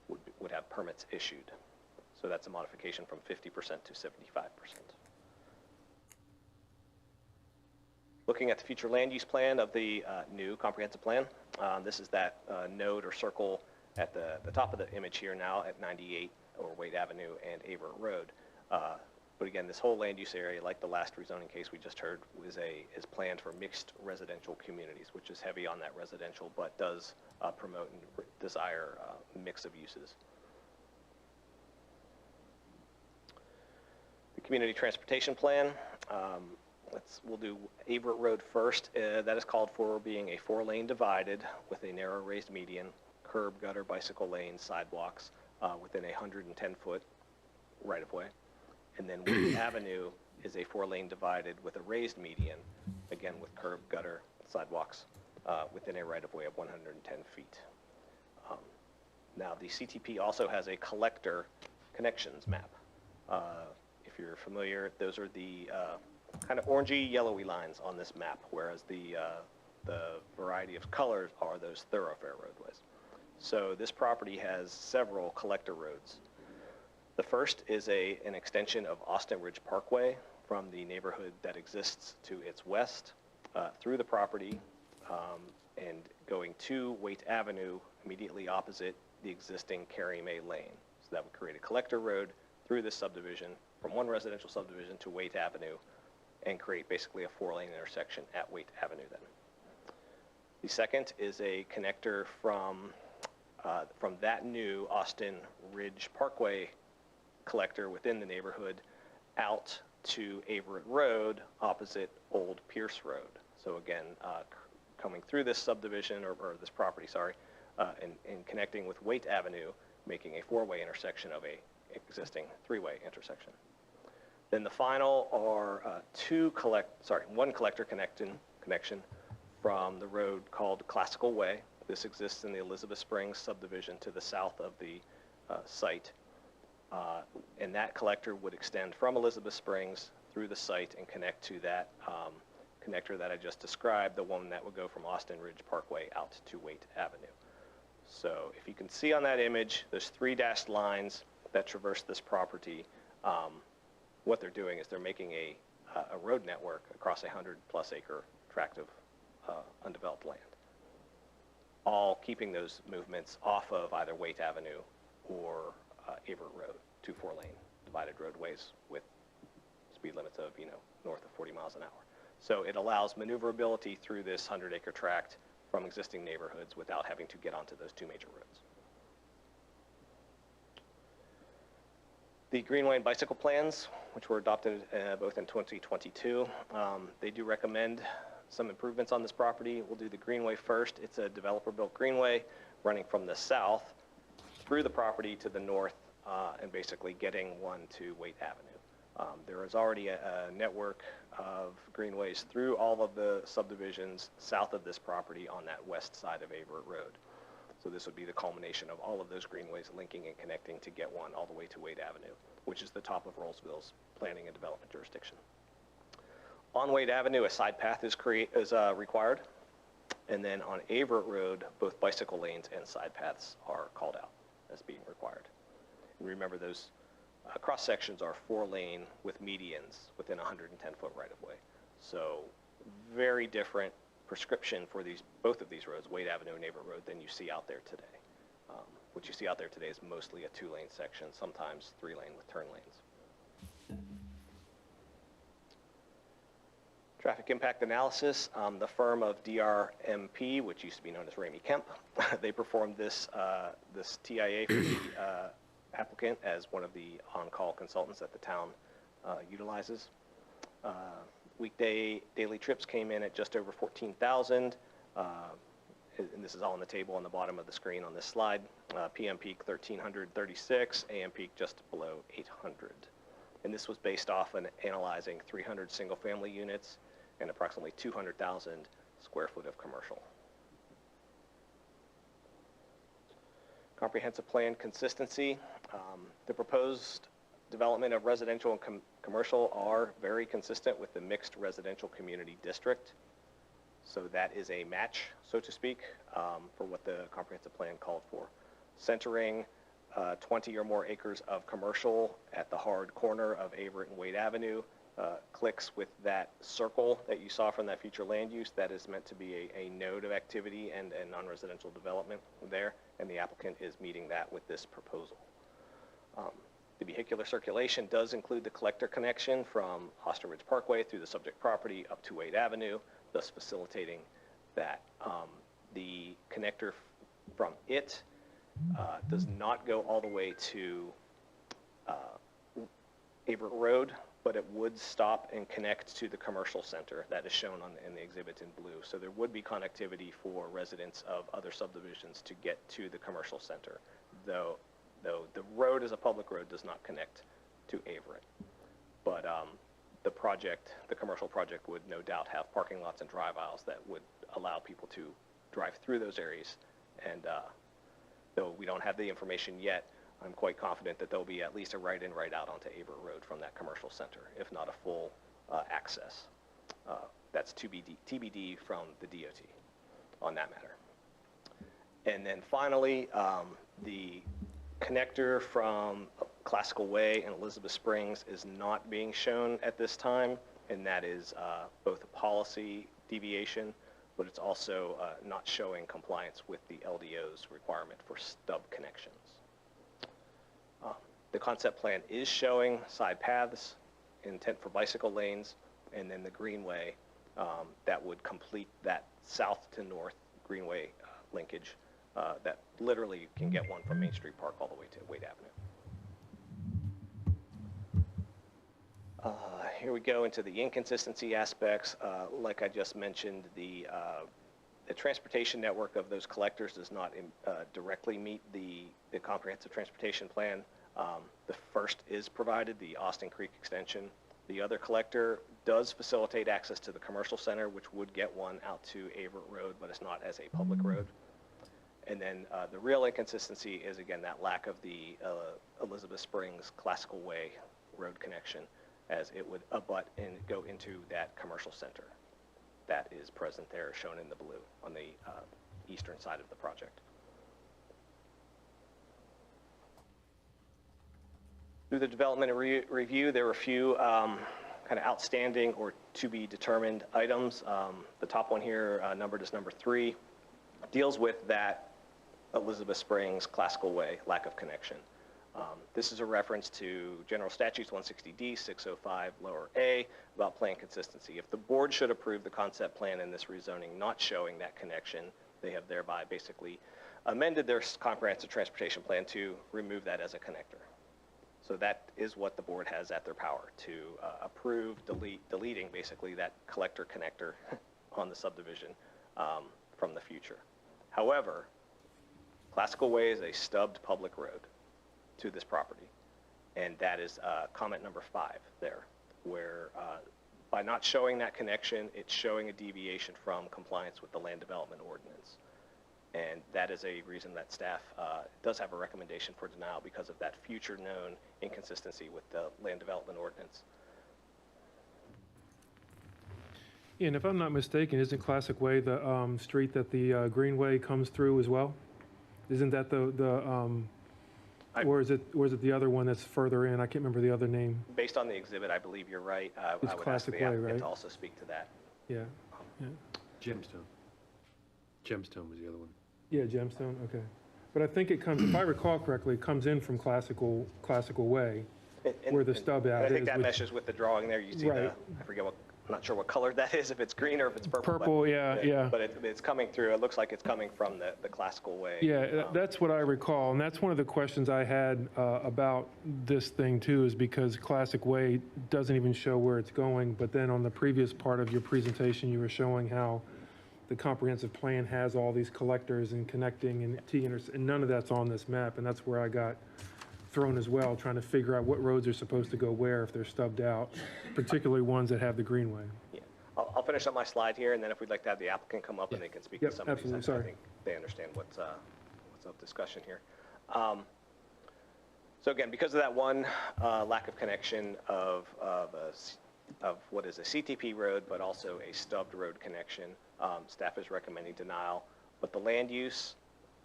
would have permits issued. So that's a modification from 50% to 75%. Looking at the future land use plan of the new comprehensive plan, this is that node or circle at the top of the image here now at 98 or Wade Avenue and Averitt Road. But again, this whole land use area, like the last rezoning case we just heard, is planned for mixed residential communities, which is heavy on that residential, but does promote and desire a mix of uses. The community transportation plan, we'll do Averitt Road first. That is called for being a 4-lane divided with a narrow raised median, curb, gutter, bicycle lane, sidewalks within a 110-foot right-of-way. And then Wade Avenue is a 4-lane divided with a raised median, again with curb, gutter, sidewalks within a right-of-way of 110 feet. Now the CTP also has a collector connections map. If you're familiar, those are the kind of orangey, yellowy lines on this map, whereas the variety of colors are those thoroughfare roadways. So this property has several collector roads. The first is an extension of Austin Ridge Parkway from the neighborhood that exists to its west through the property and going to Waite Avenue immediately opposite the existing Carrie Mae Lane. So that would create a collector road through this subdivision from one residential subdivision to Waite Avenue and create basically a 4-lane intersection at Waite Avenue then. The second is a connector from that new Austin Ridge Parkway collector within the neighborhood out to Averitt Road opposite Old Pierce Road. So again, coming through this subdivision or this property, sorry, and connecting with Waite Avenue, making a 4-way intersection of a existing 3-way intersection. Then the final are one collector connection from the road called Classical Way. This exists in the Elizabeth Springs subdivision to the south of the site. And that collector would extend from Elizabeth Springs through the site and connect to that connector that I just described, the one that would go from Austin Ridge Parkway out to Waite Avenue. So if you can see on that image, there's 3 dashed lines that traverse this property. What they're doing is they're making a road network across a 100+ acre tract of undeveloped land, all keeping those movements off of either Waite Avenue or Averitt Road, 2 4-lane divided roadways with speed limits of, north of 40 miles an hour. So it allows maneuverability through this 100-acre tract from existing neighborhoods without having to get onto those 2 major roads. The Greenway and bicycle plans, which were adopted both in 2022, they do recommend some improvements on this property. We'll do the Greenway first. It's a developer-built greenway running from the south through the property to the north and basically getting one to Waite Avenue. There is already a network of greenways through all of the subdivisions south of this property on that west side of Averitt Road. So this would be the culmination of all of those greenways linking and connecting to get one all the way to Waite Avenue, which is the top of Rolesville's planning and development jurisdiction. On Waite Avenue, a side path is required. And then on Averitt Road, both bicycle lanes and side paths are called out as being required. And remember, those cross sections are 4-lane with medians within 110-foot right-of-way. So very different prescription for both of these roads, Waite Avenue and Averitt Road, than you see out there today. What you see out there today is mostly a 2-lane section, sometimes 3-lane with turn lanes. Traffic impact analysis, the firm of DRMP, which used to be known as Ramey Kemp, they performed this TIA for the applicant as one of the on-call consultants that the town utilizes. Weekday daily trips came in at just over 14,000, and this is all on the table on the bottom of the screen on this slide. PM peak 1,336, AM peak just below 800. And this was based off an analyzing 300 single-family units and approximately 200,000 square foot of commercial. Comprehensive plan consistency. The proposed development of residential and commercial are very consistent with the mixed residential community district. So that is a match, so to speak, for what the comprehensive plan called for. Centering 20 or more acres of commercial at the hard corner of Averett and Wade Avenue, clicks with that circle that you saw from that future land use. That is meant to be a node of activity and non-residential development there, and the applicant is meeting that with this proposal. The vehicular circulation does include the collector connection from Austin Ridge Parkway through the subject property up to Wade Avenue, thus facilitating that. The connector from it does not go all the way to Averett Road, but it would stop and connect to the commercial center that is shown in the exhibit in blue. So there would be connectivity for residents of other subdivisions to get to the commercial center, though the road as a public road does not connect to Averett. But the commercial project would no doubt have parking lots and drive aisles that would allow people to drive through those areas. And though we don't have the information yet, I'm quite confident that there'll be at least a right-in, right-out onto Averett Road from that commercial center, if not a full access. That's TBD from the DOT on that matter. And then finally, the connector from Classical Way and Elizabeth Springs is not being shown at this time, and that is both a policy deviation, but it's also not showing compliance with the LDO's requirement for stub connections. The concept plan is showing side paths, intent for bicycle lanes, and then the greenway that would complete that south to north greenway linkage that literally you can get one from Main Street Park all the way to Wade Avenue. Here we go into the inconsistency aspects. Like I just mentioned, the transportation network of those collectors does not directly meet the comprehensive transportation plan. The first is provided, the Austin Creek extension. The other collector does facilitate access to the commercial center, which would get one out to Averett Road, but it's not as a public road. And then the real inconsistency is, again, that lack of the Elizabeth Springs Classical Way road connection, as it would abut and go into that commercial center. That is present there, shown in the blue on the eastern side of the project. Through the development review, there were a few kind of outstanding or to be determined items. The top one here, numbered as number 3, deals with that Elizabeth Springs Classical Way lack of connection. This is a reference to General Statutes 160D 605 lower A about plan consistency. If the board should approve the concept plan in this rezoning not showing that connection, they have thereby basically amended their comprehensive transportation plan to remove that as a connector. So that is what the board has at their power, to approve deleting basically that collector connector on the subdivision from the future. However, Classical Way is a stubbed public road to this property, and that is comment number 5 there, where by not showing that connection, it's showing a deviation from compliance with the land development ordinance. And that is a reason that staff does have a recommendation for denial, because of that future known inconsistency with the land development ordinance. And if I'm not mistaken, isn't Classic Way the street that the Greenway comes through as well? Isn't that or is it the other one that's further in? I can't remember the other name. Based on the exhibit, I believe you're right. I would ask Classic the Way, applicant right? to also speak to that. Yeah. Gemstone. Gemstone was the other one. Yeah, Gemstone, okay. But I think it comes, if I recall correctly, it comes in from Classical Way, And- where the stub and out I is. think that which- meshes with the drawing there. You see Right. I forget what I'm not sure what color that is, if it's green or if it's purple. Purple, yeah. But it's coming through, it looks like it's coming from the classical way. Yeah, that's what I recall, and that's one of the questions I had about this thing too, is because Classic Way doesn't even show where it's going, but then on the previous part of your presentation, you were showing how the comprehensive plan has all these collectors and connecting and and none of that's on this map, and that's where I got thrown as well, trying to figure out what roads are supposed to go where if they're stubbed out, particularly ones that have the greenway. Yeah. I'll finish up my slide here, and then if we'd like to have the applicant come up and they can speak to Yep, some of these. absolutely, I sorry. think they understand what's up discussion here. So again, because of that one lack of connection of what is a CTP road, but also a stubbed road connection, staff is recommending denial. But the land use,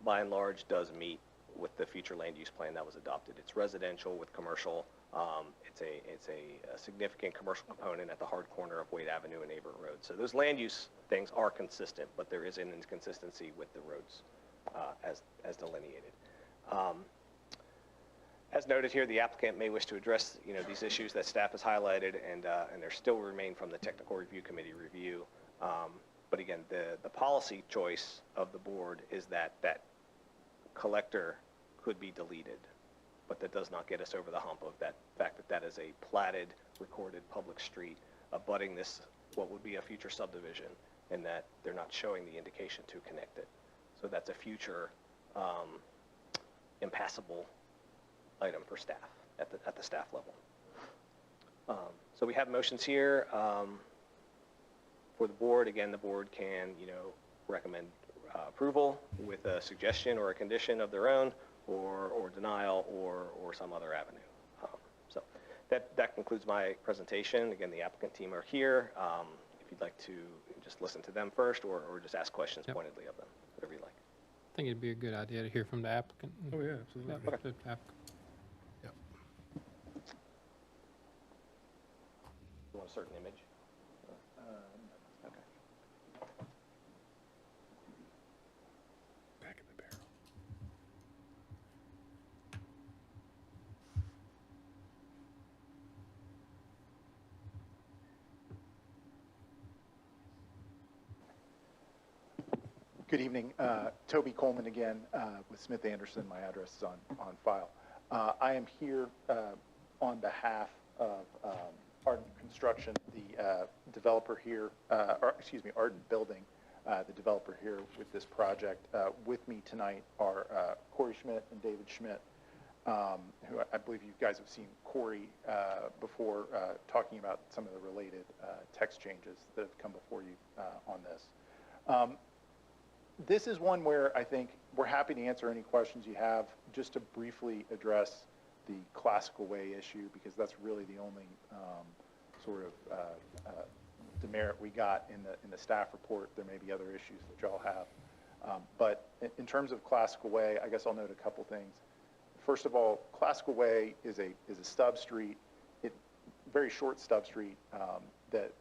by and large, does meet with the future land use plan that was adopted. It's residential with commercial. It's a significant commercial component at the hard corner of Wade Avenue and Neighbor Road. So those land use things are consistent, but there is an inconsistency with the roads as delineated. As noted here, the applicant may wish to address these issues that staff has highlighted, and there still remain from the technical review committee review. But again, the policy choice of the board is that collector could be deleted, but that does not get us over the hump of that fact that is a platted, recorded public street abutting this, what would be a future subdivision, and that they're not showing the indication to connect it. So that's a future impassable item for staff at the staff level. So we have motions here for the board. Again, the board can recommend approval with a suggestion or a condition of their own, or denial, or some other avenue. So that concludes my presentation. Again, the applicant team are here. If you'd like to just listen to them first, or just ask questions pointedly of them, whatever you like. I think it'd be a good idea to hear from the applicant. Oh, yeah, absolutely. Yeah, the applicant. You want a certain image? Okay. Back in the barrel. Good evening. Toby Coleman again with Smith Anderson. My address is on file. I am here on behalf of Ardent Construction, the developer here, Ardent Building, the developer here with this project. With me tonight are Corey Schmidt and David Schmidt, who I believe you guys have seen Corey before talking about some of the related text changes that have come before you on this. This is one where I think we're happy to answer any questions you have. Just to briefly address the classical way issue, because that's really the only sort of demerit we got in the staff report. There may be other issues that y'all have. But in terms of classical way, I guess I'll note a couple things. First of all, classical way is a stub street, very short stub street that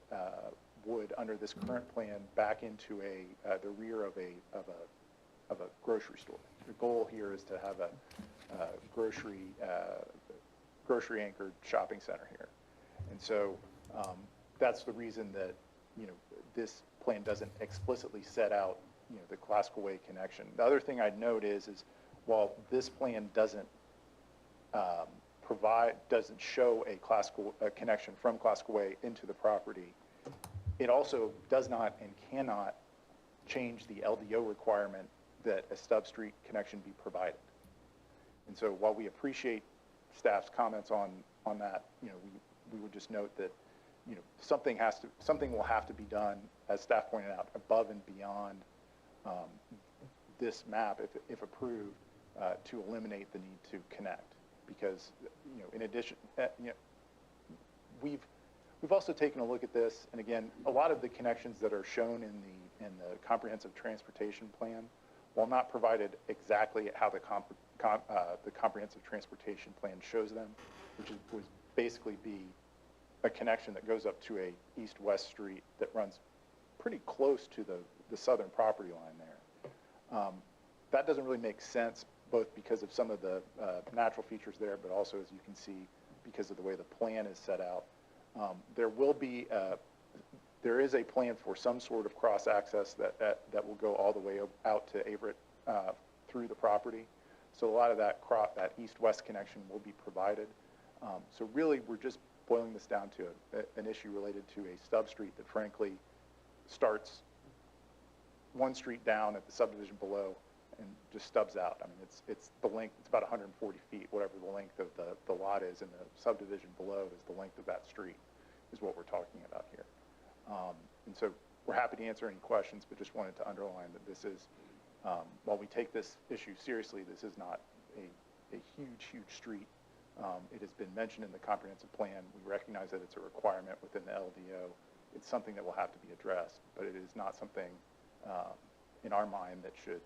would, under this current plan, back into the rear of a grocery store. The goal here is to have a grocery anchored shopping center here, and so that's the reason that this plan doesn't explicitly set out the classical way connection. The other thing I'd note is while this plan doesn't show a connection from classical way into the property, it also does not and cannot change the LDO requirement that a stub street connection be provided. And so while we appreciate staff's comments on that, we would just note that something will have to be done, as staff pointed out, above and beyond this map, if approved, to eliminate the need to connect. Because in addition, we've also taken a look at this, and again, a lot of the connections that are shown in the comprehensive transportation plan, while not provided exactly how the comprehensive transportation plan shows them, which would basically be a connection that goes up to a east-west street that runs pretty close to the southern property line there. That doesn't really make sense, both because of some of the natural features there, but also, as you can see, because of the way the plan is set out. There will be There is a plan for some sort of cross-access that will go all the way out to Averett through the property. So a lot of that east-west connection will be provided. So really, we're just boiling this down to an issue related to a sub-street that frankly starts one street down at the subdivision below and just stubs out. I mean, it's the length, it's about 140 feet, whatever the length of the lot is, and the subdivision below is the length of that street, is what we're talking about here. And so we're happy to answer any questions, but just wanted to underline that this is, while we take this issue seriously, this is not a huge street. It has been mentioned in the comprehensive plan. We recognize that it's a requirement within the LDO. It's something that will have to be addressed, but it is not something in our mind that should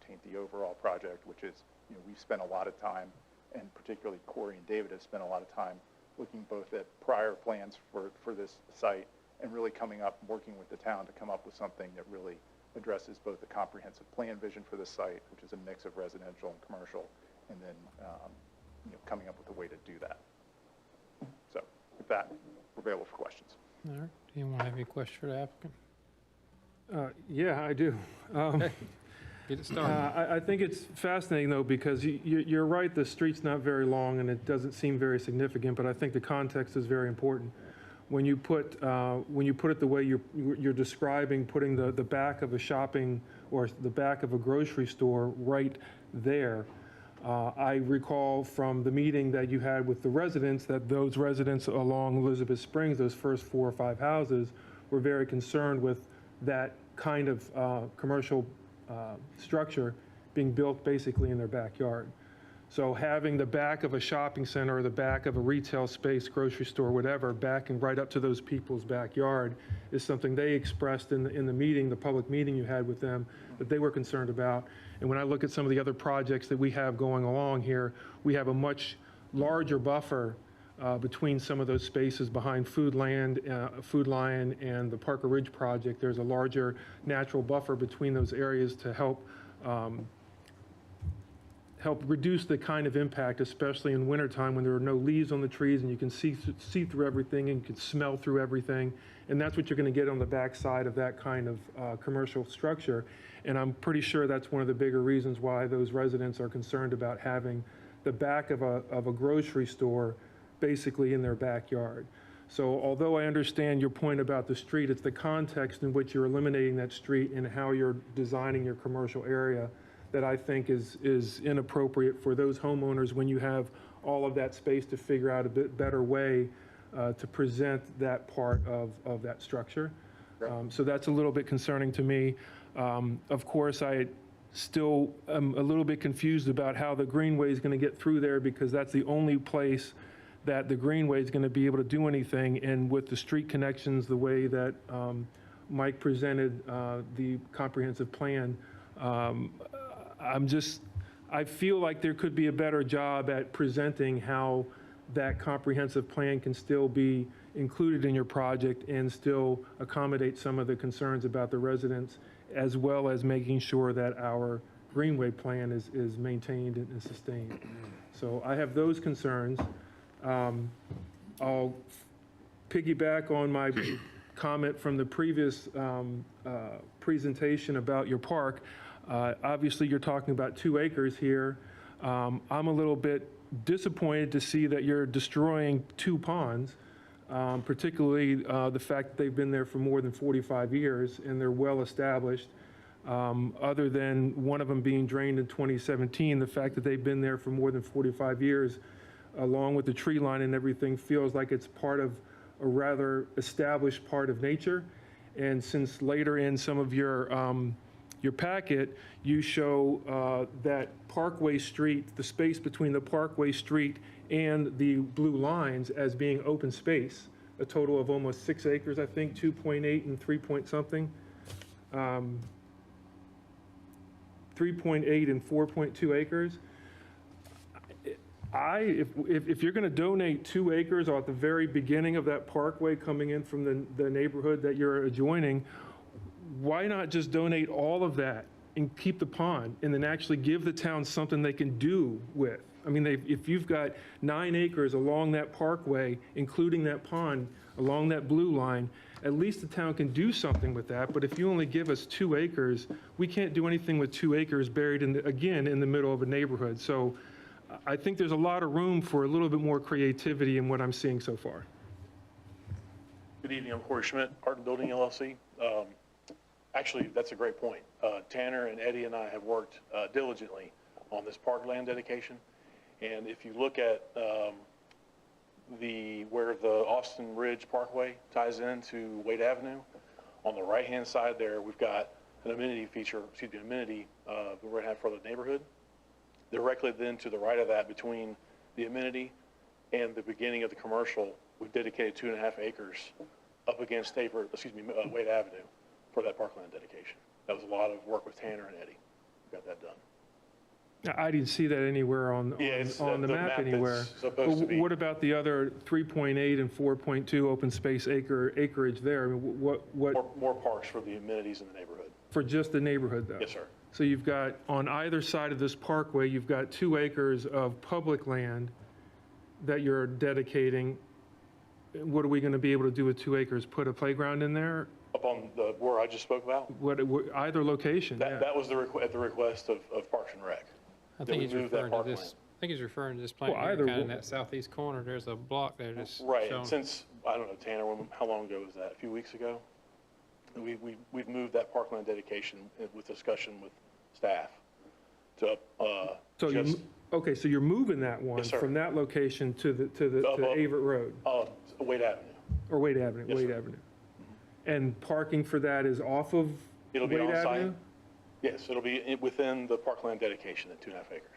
taint the overall project, which is, we've spent a lot of time, and particularly Corey and David have spent a lot of time looking both at prior plans for this site and really working with the town to come up with something that really addresses both the comprehensive plan vision for this site, which is a mix of residential and commercial, and then coming up with a way to do that. So with that, we're available for questions. All right. Do you want to have any questions for the applicant? Yeah, I do. Get it started. I think it's fascinating, though, because you're right, the street's not very long, and it doesn't seem very significant, but I think the context is very important. When you put it the way you're describing, putting the back of a shopping or the back of a grocery store right there, I recall from the meeting that you had with the residents that those residents along Elizabeth Springs, those first 4 or 5 houses, were very concerned with that kind of commercial structure being built basically in their backyard. So having the back of a shopping center or the back of a retail space, grocery store, whatever, backing right up to those people's backyard is something they expressed in the meeting, the public meeting you had with them, that they were concerned about. And when I look at some of the other projects that we have going along here, we have a much larger buffer between some of those spaces behind Food Lion and the Parker Ridge project. There's a larger natural buffer between those areas to help reduce the kind of impact, especially in wintertime when there are no leaves on the trees and you can see through everything and you can smell through everything. And that's what you're going to get on the backside of that kind of commercial structure. And I'm pretty sure that's one of the bigger reasons why those residents are concerned about having the back of a grocery store basically in their backyard. So although I understand your point about the street, it's the context in which you're eliminating that street and how you're designing your commercial area that I think is inappropriate for those homeowners when you have all of that space to figure out a bit better way to present that part of that structure. So that's a little bit concerning to me. Of course, I still am a little bit confused about how the greenway is going to get through there, because that's the only place that the greenway is going to be able to do anything. And with the street connections, the way that Mike presented the comprehensive plan, I feel like there could be a better job at presenting how that comprehensive plan can still be included in your project and still accommodate some of the concerns about the residents, as well as making sure that our greenway plan is maintained and sustained. So I have those concerns. I'll piggyback on my comment from the previous presentation about your park. Obviously, you're talking about 2 acres here. I'm a little bit disappointed to see that you're destroying 2 ponds, particularly the fact that they've been there for more than 45 years and they're well established. Other than one of them being drained in 2017, the fact that they've been there for more than 45 years, along with the tree line and everything, feels like it's part of a rather established part of nature. And since later in some of your packet, you show that Parkway Street, the space between the Parkway Street and the blue lines as being open space, a total of almost 6 acres, I think, 2.8 and 3 point something. 3.8 and 4.2 acres. If you're going to donate 2 acres at the very beginning of that parkway coming in from the neighborhood that you're adjoining, why not just donate all of that and keep the pond and then actually give the town something they can do with? I mean, if you've got 9 acres along that parkway, including that pond, along that blue line, at least the town can do something with that. But if you only give us 2 acres, we can't do anything with 2 acres buried again, in the middle of a neighborhood. So I think there's a lot of room for a little bit more creativity in what I'm seeing so far. Good evening, I'm Corey Schmidt, Art and Building LLC. Actually, that's a great point. Tanner and Eddie and I have worked diligently on this parkland dedication. And if you look at where the Austin Ridge Parkway ties into Wade Avenue, on the right-hand side there, we've got an amenity feature, amenity we're going to have for the neighborhood. Directly then to the right of that, between the amenity and the beginning of the commercial, we've dedicated 2.5 acres up against Wade Avenue for that parkland dedication. That was a lot of work with Tanner and Eddie. Got that done. I didn't see that anywhere on the map anywhere. Supposed to be. What about the other 3.8 and 4.2 open space acreage there? I mean, what More parks for the amenities in the neighborhood. for just the neighborhood though? Yes, sir. So you've got, on either side of this parkway, you've got 2 acres of public land that you're dedicating. What are we going to be able to do with 2 acres? Put a playground in there? Up on where I just spoke about, Either location, yeah. that was at the request of Parks and Rec. I That think we he's move that referring to parkland. this, I think he's referring to this plan, Well, here, either kind of in one. that southeast corner, there's a block there that's Right, shown. and since, I don't know, Tanner, how long ago was that? A few weeks ago? We've moved that parkland dedication with discussion with staff to, So just, okay, so you're moving that one Yes, sir. from that location to Up. Avert Road, Wade Avenue. or Wade Avenue, Yes, Wade sir. Avenue. And parking for that is off of It'll be Wade on site. Avenue? Yes, it'll be within the parkland dedication at 2.5 acres.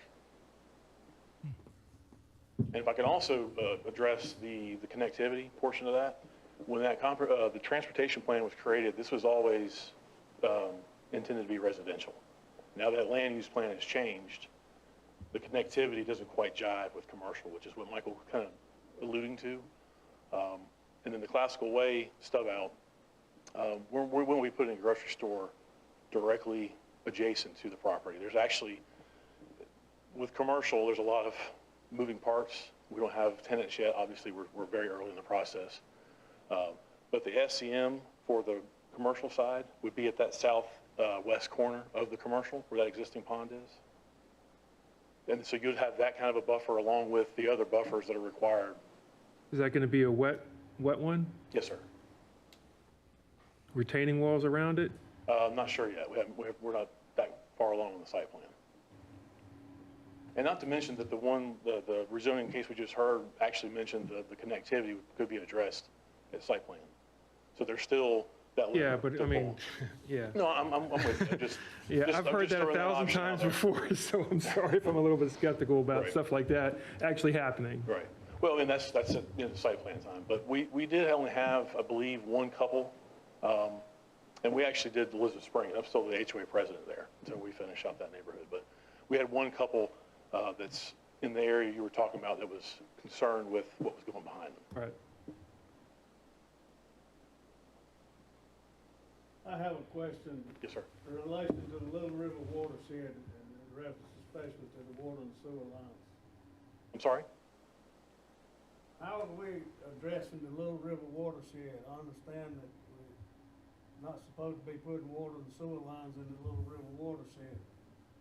And if I can also address the connectivity portion of that, when the transportation plan was created, this was always intended to be residential. Now that land use plan has changed, the connectivity doesn't quite jive with commercial, which is what Michael kind of alluding to. And then the classical way stub out, when we put in a grocery store directly adjacent to the property, there's actually, with commercial, there's a lot of moving parts. We don't have tenants yet. Obviously, we're very early in the process. But the SCM for the commercial side would be at that southwest corner of the commercial where that existing pond is. And so you'd have that kind of a buffer along with the other buffers that are required. Is that going to be a wet one? Yes, sir. Retaining walls around it? I'm not sure yet. We're not that far along in the site plan. And not to mention that the rezoning case we just heard actually mentioned the connectivity could be addressed at site plan. So there's still that. Yeah, but I mean, yeah. No, I'm with you. Yeah, I'm I've heard just that throwing 1,000 option out times there. before, so I'm sorry if I'm a little bit skeptical about Right. stuff like that actually happening. Right. Well, and that's at the site plan time. But we did only have, I believe, one couple. And we actually did Elizabeth Spring. I'm still the HOA president there until we finish out that neighborhood. But we had one couple that's in the area you were talking about that was concerned with what was going behind them. Right. I have a question Yes, sir. in relation to the Little River watershed and in reference especially to the water and sewer lines. I'm sorry? How are we addressing the Little River watershed? I understand that we're not supposed to be putting water and sewer lines in the Little River watershed.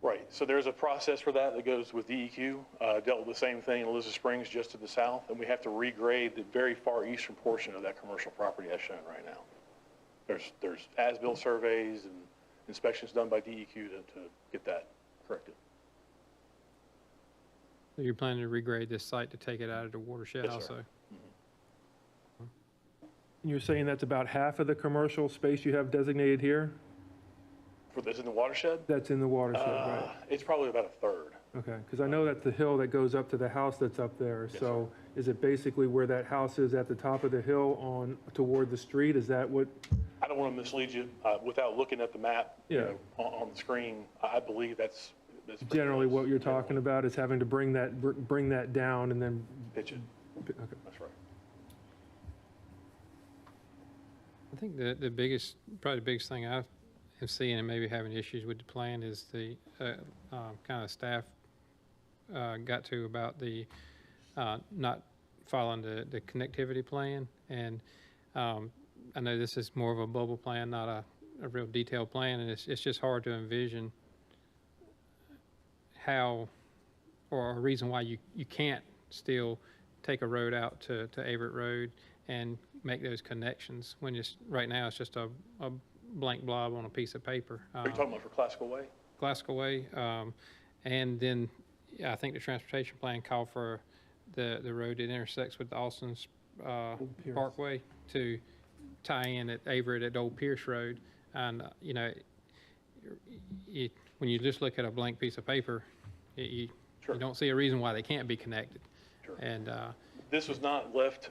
Right. So there's a process for that goes with DEQ. Dealt with the same thing in Elizabeth Springs just to the south, and we have to regrade the very far eastern portion of that commercial property as shown right now. There's as-built surveys and inspections done by DEQ to get that corrected. So you're planning to regrade this site to take it out of the watershed Yes, sir. also? And you're saying that's about half of the commercial space you have designated here? For this in the watershed, That's in the watershed, right? it's probably about a third. Okay, because I know that's the hill that goes up to the house that's up there. So is it basically where that house is at the top of the hill toward the street? Is that what? I don't want to mislead you. Without looking at the map, Yeah. on the screen, I believe that's pretty Generally, close. what you're talking about is having to bring that down and then, Pitch it. okay. That's right. I think probably the biggest thing I am seeing and maybe having issues with the plan is the kind of staff got to about the not following the connectivity plan. And I know this is more of a bubble plan, not a real detailed plan, and it's just hard to envision how, or a reason why you can't still take a road out to Averett Road and make those connections when it's, right now, it's just a blank blob on a piece of paper. Are you talking about for Classical Way? Classical Way, and then I think the transportation plan called for the road that intersects with the Austin's Pierce. Parkway to tie in at Averett at Old Pierce Road. And, you know, when you just look at a blank piece of paper, you don't see a reason why they can't be connected. Sure. And This was not left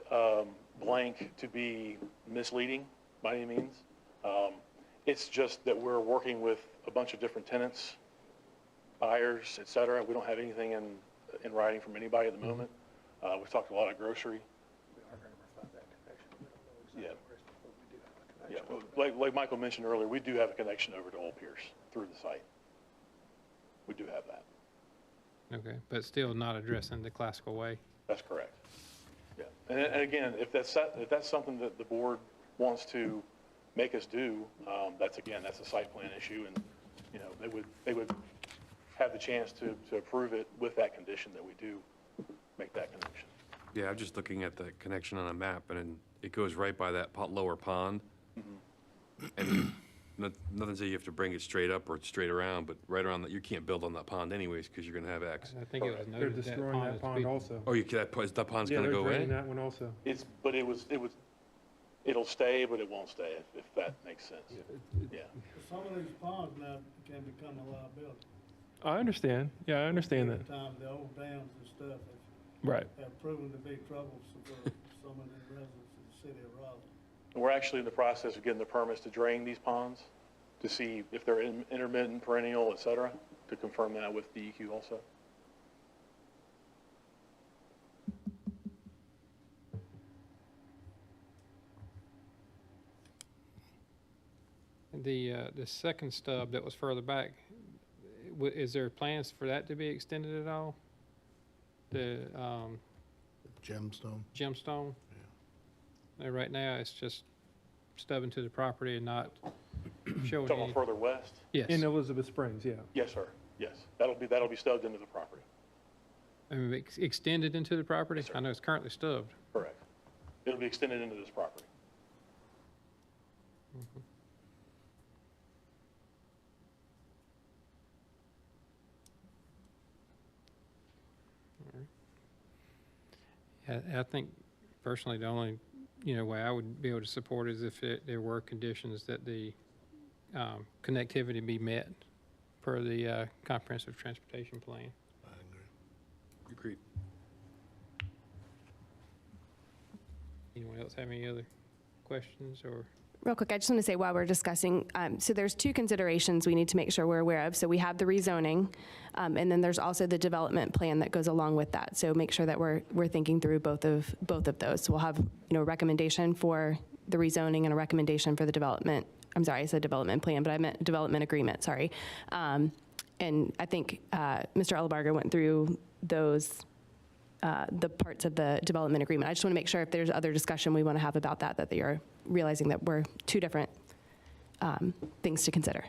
blank to be misleading by any means. It's just that we're working with a bunch of different tenants, buyers, et cetera. We don't have anything in writing from anybody at the moment. We've talked a lot of grocery. Yeah. Yeah, well, like Michael mentioned earlier, we do have a connection over to Old Pierce through the site. We do have that. okay, but still not addressing the Classical Way. That's correct. Yeah, and again, if that's something that the board wants to make us do, that's a site plan issue, and you know they would have the chance to approve it with that condition that we do make that connection. Yeah, I'm just looking at the connection on a map, and it goes right by that lower pond. And nothing says you have to bring it straight up or straight around, but right around that, you can't build on that pond anyways, because you're gonna have X. I think it was They're noted destroying that is pond being- also. Oh, that pond's Yeah, gonna they're go draining away? that one also. It'll stay, but it won't stay, if that makes sense. Yeah. Some of these ponds now can become a liability. I understand. Yeah, I understand that. Every time the old dams and stuff Right. have proven to be troublesome for some of the residents of the city of Raleigh. We're actually in the process of getting the permits to drain these ponds, to see if they're intermittent, perennial, et cetera, to confirm that with DEQ also. The second stub that was further back, is there plans for that to be extended at all? The Gemstone. gemstone? Right now, it's just stubbing to the property and not showing Talking any. about further west? Yes, In Elizabeth Springs, yeah. Yes, sir. Yes. That'll be stubbed into the property. I mean, extended into the property? Yes, sir. I know it's currently stubbed. Correct. It'll be extended into this property. I think personally, the only, way I would be able to support is if there were conditions that the connectivity be met per the comprehensive transportation plan. I agree. Agreed. Anyone else have any other questions or? Real quick, I just want to say while we're discussing, so there's two considerations we need to make sure we're aware of. So we have the rezoning, and then there's also the development plan that goes along with that. So make sure that we're thinking through both of those. So we'll have, a recommendation for the rezoning and a recommendation for the development. I'm sorry, I said development plan, but I meant development agreement, sorry. And I think Mr. Ellebarger went through those, the parts of the development agreement. I just want to make sure if there's other discussion we want to have about that they are realizing that we're two different things to consider.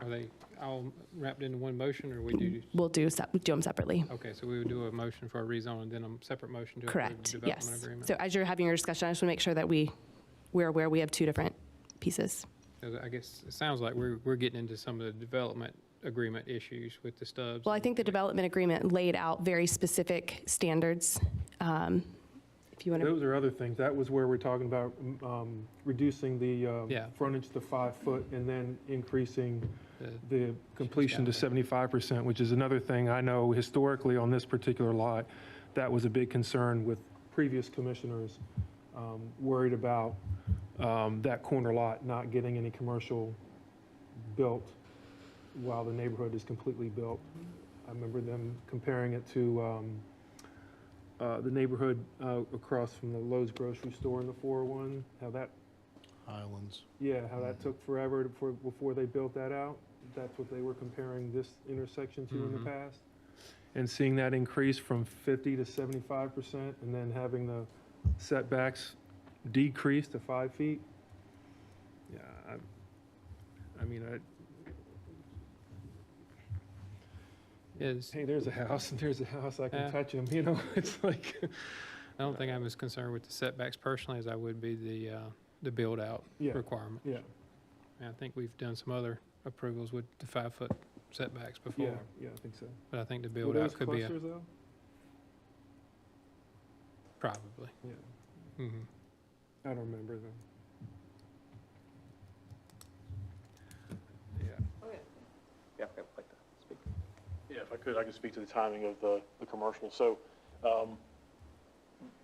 Are they all wrapped into one motion, or we do? We'll do them separately. Okay, so we would do a motion for a rezone and then a separate motion to approve the Correct, development yes. agreement? So as you're having your discussion, I just want to make sure that we're aware we have two different pieces. So I guess it sounds like we're getting into some of the development agreement issues with the stubs. Well, I think the development agreement laid out very specific standards. If you want to, Those are other things. That was where we're talking about reducing the Yeah. frontage to 5 foot and then increasing The- the completion to 75%, which is another thing I know historically on this particular lot, that was a big concern with previous commissioners, worried about that corner lot not getting any commercial built while the neighborhood is completely built. I remember them comparing it to the neighborhood across from the Lowe's grocery store in the 401, how that, Highlands. how that took forever before they built that out. That's what they were comparing this intersection to in the past. and seeing that increase from 50 to 75%, and then having the setbacks decrease to 5 feet. Yeah, I mean, Is, hey, there's a house, and there's a house, I can Yeah. touch them, you know? It's like, I don't think I'm as concerned with the setbacks personally as I would be the build-out Yeah. requirement. yeah, And I think we've done some other approvals with the 5-foot setbacks yeah, before, yeah, I think so. but I think the Were those build-out could be a, clusters, though? probably. Yeah, Mhm. I don't remember them. Yeah. Yeah, I'd like to speak. Yeah, if I could speak to the timing of the commercial. So,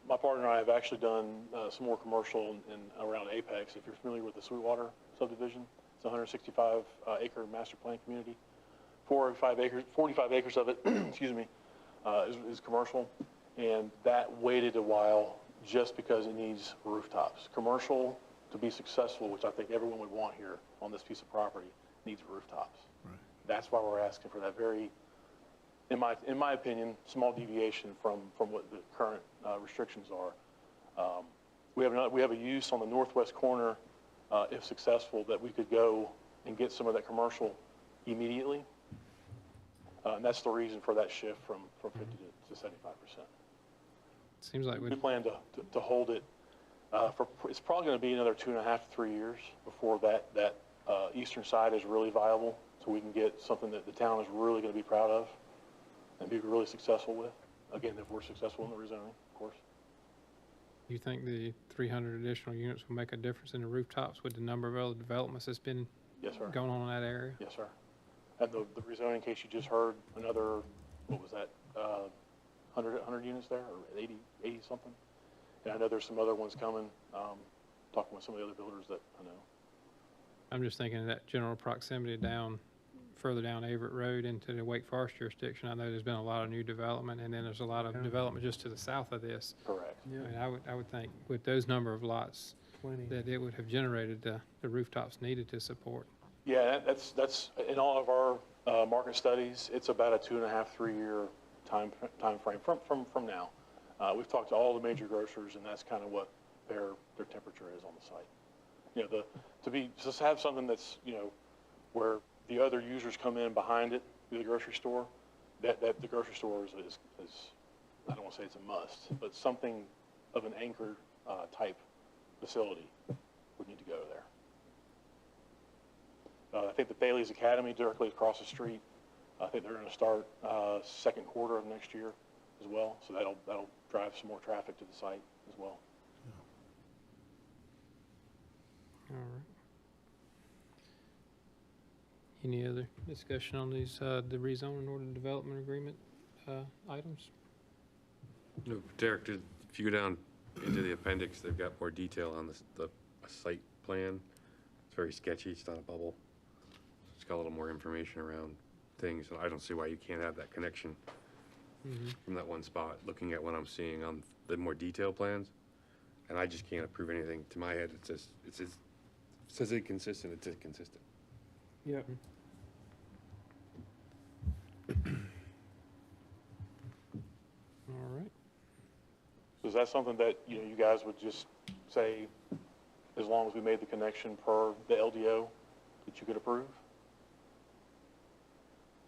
my partner and I have actually done some more commercial in around Apex. If you're familiar with the Sweetwater subdivision, it's a 165 acre master plan community. 45 acres of it, excuse me, is commercial, and that waited a while just because it needs rooftops. Commercial, to be successful, which I think everyone would want here on this piece of property, needs rooftops. Right. That's why we're asking for that very, in my opinion, small deviation from what the current restrictions are. We have a use on the northwest corner, if successful, that we could go and get some of that commercial immediately. And that's the reason for that shift from 50 to 75%. Seems like We we, plan to hold it it's probably going to be another 2.5 to 3 years before that eastern side is really viable, so we can get something that the town is really going to be proud of and be really successful with. Again, if we're successful in the rezoning, of course. you think the 300 additional units will make a difference in the rooftops with the number of other developments that's been Yes, sir. going on in that area? Yes, sir. And the rezoning case you just heard, another, what was that, 100 units there, or 80 something? And I know there's some other ones coming, talking with some of the other builders that I know. I'm just thinking of that general proximity further down Everett Road into the Wake Forest jurisdiction. I know there's been a lot of new development, and then there's a lot of development just to the south of this. Correct. I mean, I would think with those number of lots, Plenty. that it would have generated the rooftops needed to support. Yeah, that's in all of our market studies, it's about a 2.5, 3 year time frame from now. We've talked to all the major grocers, and that's kind of what their temperature is on the site. You know, just have something that's, you know, where the other users come in behind it, the grocery store, that the grocery store is I don't want to say it's a must, but something of an anchor type facility would need to go there. I think the Bailey's Academy directly across the street, I think they're going to start second quarter of next year as well, so that'll drive some more traffic to the site as well. All right. Any other discussion on these, the rezoning order development agreement items? No, Derek, if you go down into the appendix, they've got more detail on the site plan. It's very sketchy, it's not a bubble. It's got a little more information around things, and I don't see why you can't have that connection from that one spot, looking at what I'm seeing on the more detailed plans. And I just can't approve anything. To my head, it says inconsistent, it's inconsistent. Yeah. All right. So is that something that, you know, you guys would just say, as long as we made the connection per the LDO, that you could approve?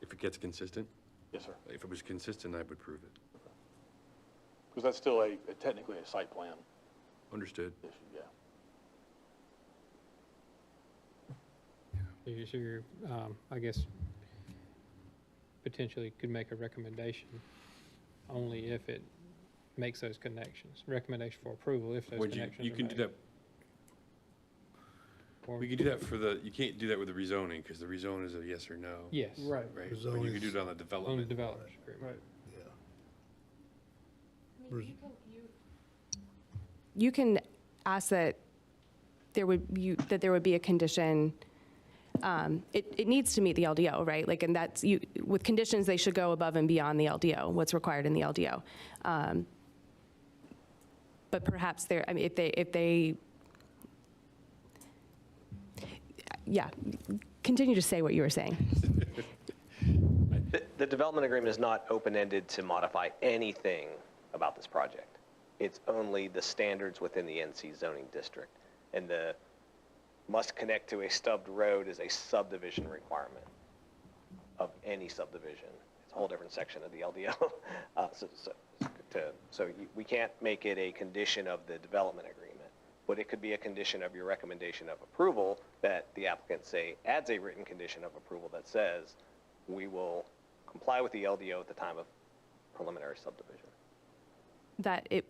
If it gets consistent, Yes, sir. if it was consistent, I would approve it. Because that's still technically a site plan Understood. issue, yeah. So you're, I guess, potentially could make a recommendation only if it makes those connections. Recommendation for approval if those Would you connections are can do made. that, Or- we can do that you can't do that with the rezoning, because the rezone is a yes or no. Yes. Right, Right, Rezone but you can do is- it on the On the development. developer's agreement. right. Yeah. I mean, you can ask that there would be a condition. It needs to meet the LDO, right? Like, and that's with conditions, they should go above and beyond the LDO, what's required in the LDO. But perhaps I mean, if they, yeah, continue to say what you were saying. The development agreement is not open-ended to modify anything about this project. It's only the standards within the NC zoning district. And the must connect to a stubbed road is a subdivision requirement of any subdivision. It's a whole different section of the LDO. We can't make it a condition of the development agreement, but it could be a condition of your recommendation of approval that the applicant adds a written condition of approval that says, we will comply with the LDO at the time of preliminary subdivision. That it,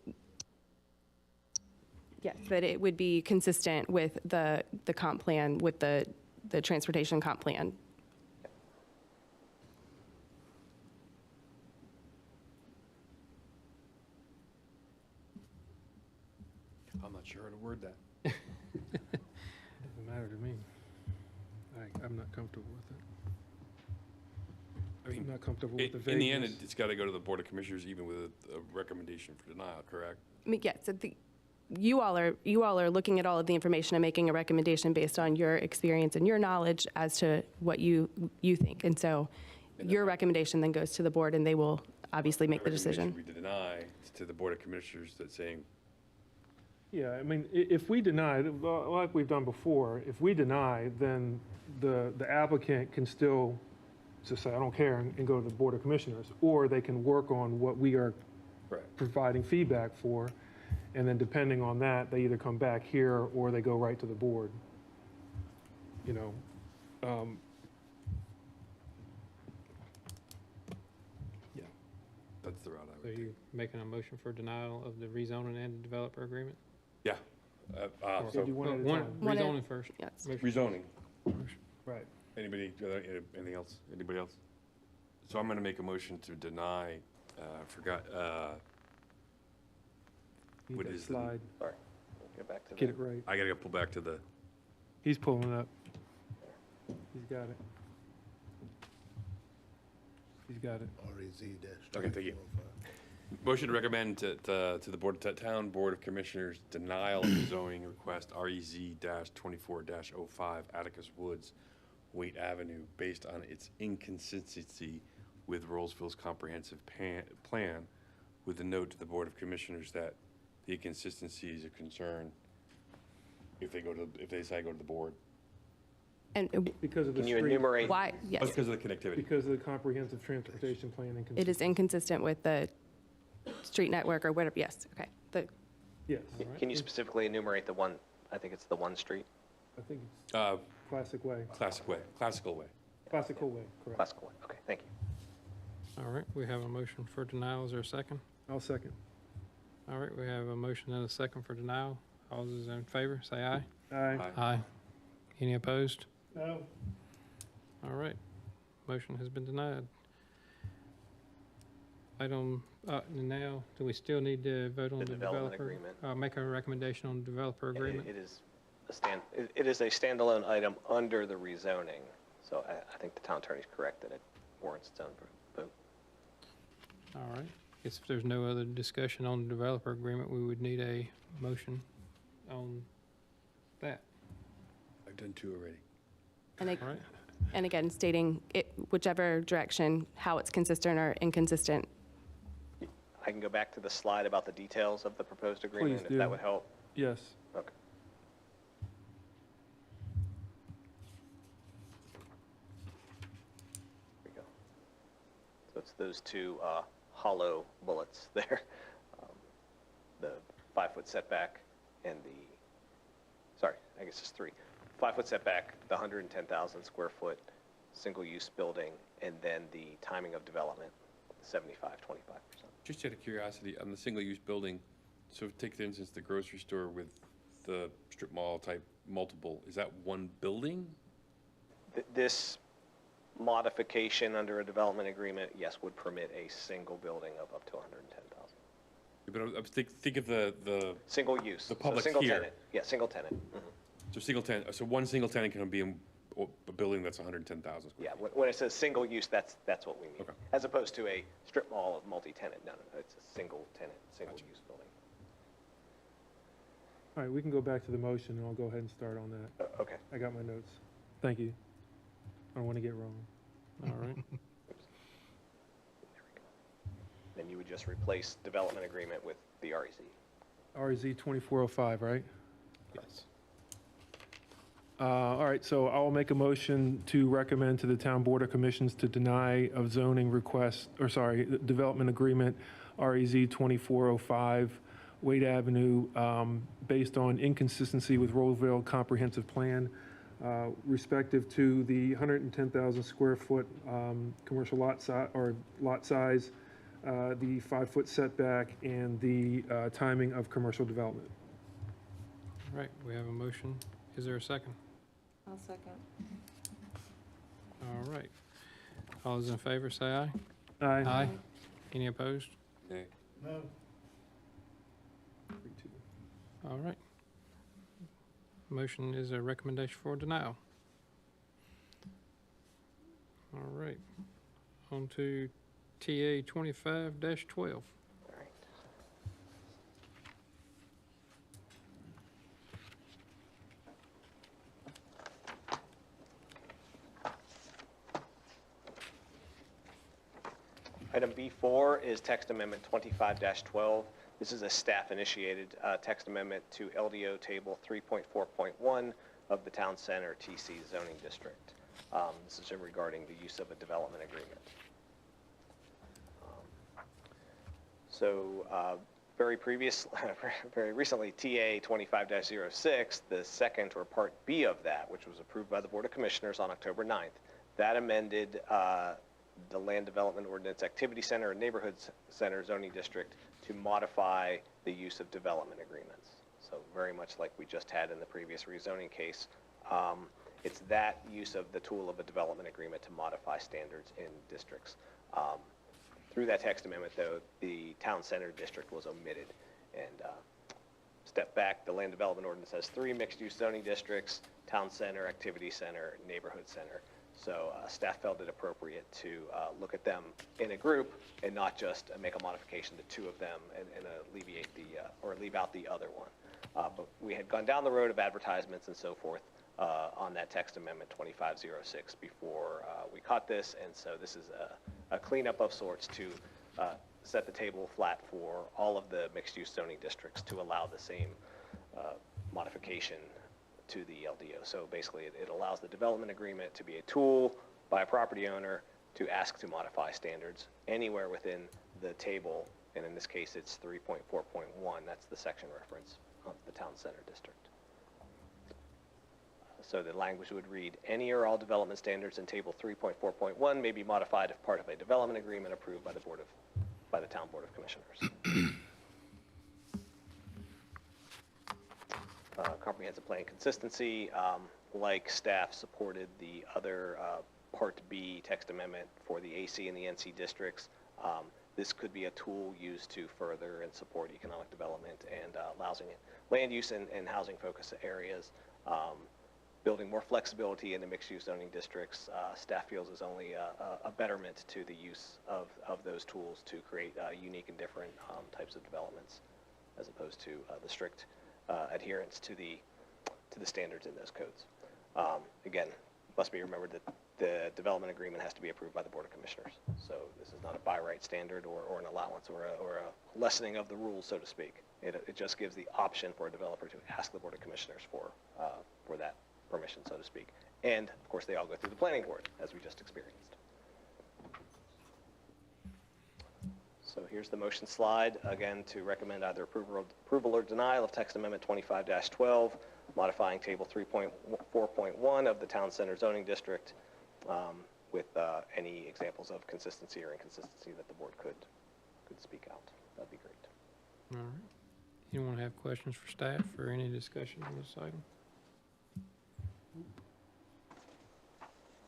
yes, that it would be consistent with the comp plan, with the transportation comp plan. I'm not sure how to word that. Doesn't matter to me. I'm not comfortable with it. I mean, I'm not comfortable with the in the end, vagueness. it's got to go to the Board of Commissioners even with a recommendation for denial, correct? I mean, yes, you all are looking at all of the information and making a recommendation based on your experience and your knowledge as to what you think. And so your recommendation then goes to the board and they will obviously make the decision. We deny to the Board of Commissioners that's saying, Yeah, I mean, if we deny, like we've done before, if we deny, then the applicant can still just say, I don't care, and go to the Board of Commissioners, or they can work on what we are right. providing feedback for, and then depending on that, they either come back here or they go right to the board. You know, Yeah, that's the route I So would take. you making a motion for denial of the rezoning and the developer agreement? Yeah. So do one at a One, time. One at- rezoning first. Yes. Motion. Rezoning. Right. Anybody, anything else? Anybody else? So I'm going to make a motion to deny, forgot, Need What that is the- slide, Sorry, get back to get that. it right. I got to pull back to the, He's pulling up. He's got it. He's got it. REZ dash. Okay, thank you. motion to recommend to the Town Board of Commissioners denial of the zoning request REZ-24-05 Atticus Woods, Waite Avenue, based on its inconsistency with Rolesville's comprehensive plan, with a note to the Board of Commissioners that the inconsistency is a concern if they decide to go to the board. And Because of the Can you street, enumerate? why, That's yes, because of the connectivity. because of the comprehensive transportation plan and. it is inconsistent with the street network or whatever, yes, okay. Yes, Can you specifically enumerate the one, I think it's the one street, I think it's classical way, Classical way. classical way, correct. classical way? Okay, thank you. All right, we have a motion for denial. Is there a second? I'll second. All right, we have a motion and a second for denial. All those in favor, say aye. Aye. Aye. Any opposed? No, All right, motion has been denied. Item, now, do we still need to vote on The the development developer? agreement. Make a recommendation on the developer agreement? It is it is a standalone item under the rezoning, so I think the town attorney's correct that it warrants its own vote. All right, guess if there's no other discussion on the developer agreement, we would need a motion on that. I've done two already. And All right, and again, stating it, whichever direction, how it's consistent or inconsistent. I can go back to the slide about the details of the proposed agreement, Please if do. that would help. Yes. Okay. There we go. So it's those two hollow bullets there. The 5-foot setback and sorry, I guess it's 3. 5-foot setback, the 110,000 square foot single-use building, and then the timing of development, 75-25%. Just out of curiosity, on the single-use building, so take for instance the grocery store with the strip mall type multiple, is that one building? This modification under a development agreement, yes, would permit a single building of up to 110,000. But I was think of the Single use. The public So single here. tenant. Yeah, single tenant. so one single tenant can be in a building that's 110,000 square. Yeah, when it says single use, that's what we mean. Okay. As opposed to a strip mall of multi-tenant. No, it's a single tenant, single use building. All right, we can go back to the motion and I'll go ahead and start on that. Okay. I got my notes. Thank you. I don't want to get wrong. all right. Then you would just replace development agreement with the REZ. RZ 2405, right? Yes. All right, so I'll make a motion to recommend to the Town Board of Commissions to deny of zoning request, or sorry, the development agreement, REZ 2405, Wade Avenue, based on inconsistency with Rolesville Comprehensive Plan, respective to the 110,000 square foot commercial lot size, the 5-foot setback, and the timing of commercial development. All right, we have a motion. Is there a second? I'll second. All right. All those in favor, say aye. Aye. Aye. Any opposed? Nay. No, All right. Motion is a recommendation for denial. All right. On to TA 25-12. All right. Item B4 is text amendment 25-12. This is a staff-initiated text amendment to LDO Table 3.4.1 of the Town Center TC zoning district. This is regarding the use of a development agreement. Very recently, TA 25-06, the second or Part B of that, which was approved by the Board of Commissioners on October 9th, that amended the Land Development Ordinance Activity Center and Neighborhood Center zoning district to modify the use of development agreements. So very much like we just had in the previous rezoning case, it's that use of the tool of a development agreement to modify standards in districts. Through that text amendment, though, the Town Center district was omitted. And step back, the Land Development Ordinance has 3 mixed-use zoning districts: Town Center, Activity Center, Neighborhood Center. So staff felt it appropriate to look at them in a group and not just make a modification to 2 of them and alleviate or leave out the other one. But we had gone down the road of advertisements and so forth on that text amendment 2506 before we caught this, and so this is a cleanup of sorts to set the table flat for all of the mixed-use zoning districts to allow the same modification to the LDO. So basically, it allows the development agreement to be a tool by a property owner to ask to modify standards anywhere within the table, and in this case, it's 3.4.1. That's the section reference of the Town Center district. So the language would read, any or all development standards in table 3.4.1 may be modified if part of a development agreement approved by the Town Board of Commissioners. Comprehensive plan consistency, like staff supported the other Part B text amendment for the AC and the NC districts. This could be a tool used to further and support economic development and land use and housing focus areas. Building more flexibility in the mixed-use zoning districts, staff feels is only a betterment to the use of those tools to create unique and different types of developments, as opposed to the strict adherence to the standards in those codes. Again, must be remembered that the development agreement has to be approved by the Board of Commissioners. So this is not a by right standard or an allowance or a lessening of the rules, so to speak. It just gives the option for a developer to ask the Board of Commissioners for that permission, so to speak. And of course, they all go through the planning board, as we just experienced. So here's the motion slide, again, to recommend either approval or denial of text amendment 25-12, modifying table 3.4.1 of the Town Center zoning district with any examples of consistency or inconsistency that the board could speak out. That'd be great. All right. Anyone have questions for staff or any discussion on this item?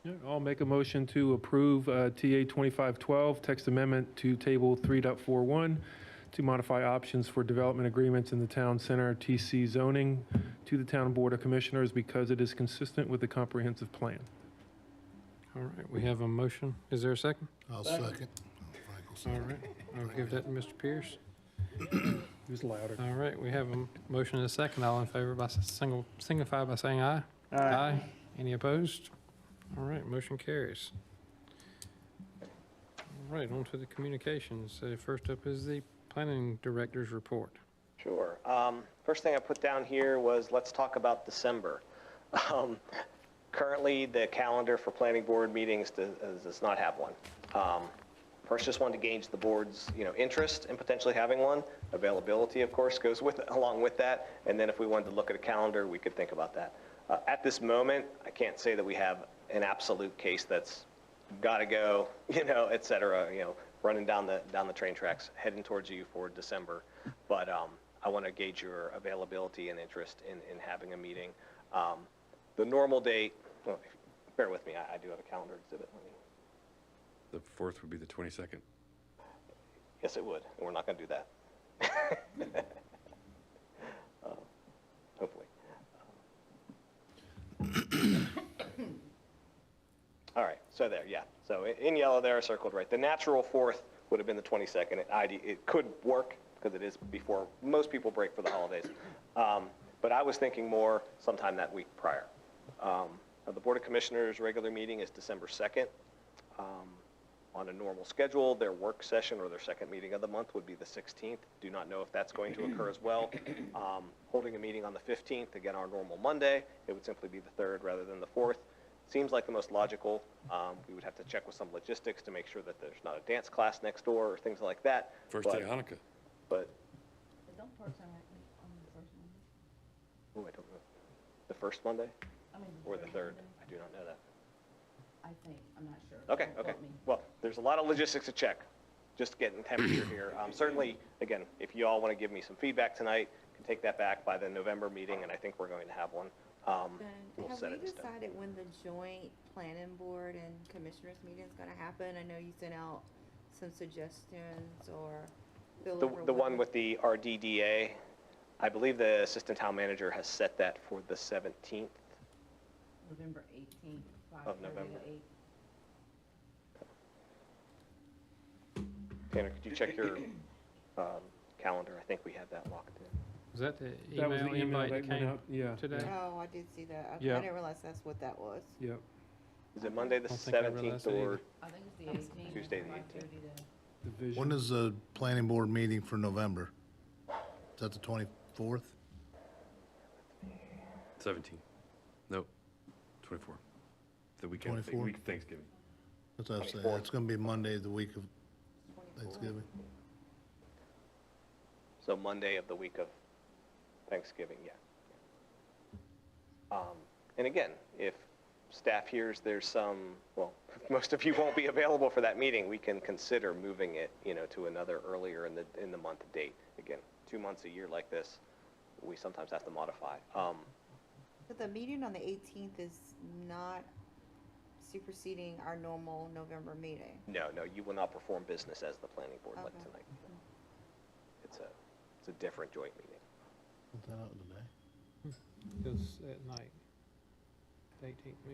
Yeah, I'll make a motion to approve TA 2512, text amendment to table 3.41, to modify options for development agreements in the Town Center TC zoning to the Town Board of Commissioners because it is consistent with the comprehensive plan. All right, we have a motion. Is there a second? I'll second. All right, I'll give that to Mr. Pierce. Who's louder? All right, we have a motion and a second. All in favor by signify by saying aye. Aye. Any opposed? All right, motion carries. All All right, on to the communications. First up is the planning director's report. Sure. First thing I put down here was let's talk about December. Currently, the calendar for planning board meetings does not have one. First, just wanted to gauge the board's, interest in potentially having one. Availability, of course, goes along with that. And then if we wanted to look at a calendar, we could think about that. At this moment, I can't say that we have an absolute case that's got to go, et cetera, running down the train tracks, heading towards you for December. But I want to gauge your availability and interest in having a meeting. The normal date, well, bear with me, I do have a calendar exhibit. The 4th would be the 22nd. Yes, it would, and we're not going to do that. Hopefully. All right, so there, yeah. So in yellow there, circled right. The natural 4th would have been the 22nd. It could work because it is before most people break for the holidays. But I was thinking more sometime that week prior. The Board of Commissioners' regular meeting is December 2nd. On a normal schedule, their work session or their second meeting of the month would be the 16th. Do not know if that's going to occur as well. Holding a meeting on the 15th, again, our normal Monday, it would simply be the 3rd rather than the 4th. Seems like the most logical. We would have to check with some logistics to make sure that there's not a dance class next door or things like that. First day of Hanukkah. But, Don't Parks and Rec meet on the first Monday? oh, I don't know. The first Monday I mean, or the third 3rd? Monday? I do not know that. I think, I'm not sure. Okay, Don't okay. quote me. Well, there's a lot of logistics to check, just getting temperature here. Certainly, again, if you all want to give me some feedback tonight, you can take that back by the November meeting, and I think we're going to have one. We'll Have set we it in stone. decided when the joint planning board and commissioners meeting is gonna happen? I know you sent out some suggestions or fill over. The one with the RDDA, I believe the assistant town manager has set that for the 17th. November 18th, Of 5:30 November. to 8. Tanner, could you check your calendar? I think we had that locked in. Was that the That was email the email invite that that went came out, yeah. today? Oh, I did see that. Okay, Yeah. I didn't realize that's what that was. Yep. Is it Monday the I don't think I 17th realized that or either. I think it's the 18th. Tuesday the 5:30 to. Division. When is the planning board meeting for November? Is that the 24th? 17th. Nope. 24th. The weekend, 24th? week of Thanksgiving. That's what I was saying. 24th. It's gonna be Monday, the week of Thanksgiving. so Monday of the week of Thanksgiving, yeah. And again, if staff hears there's some, well, most of you won't be available for that meeting, we can consider moving it, to another earlier in the month date. Again, 2 months a year like this, we sometimes have to modify. But the meeting on the 18th is not superseding our normal November meeting. No, you will not perform business as the planning board like Okay. tonight. It's a different joint meeting. Put that out today. Goes at night. The 18th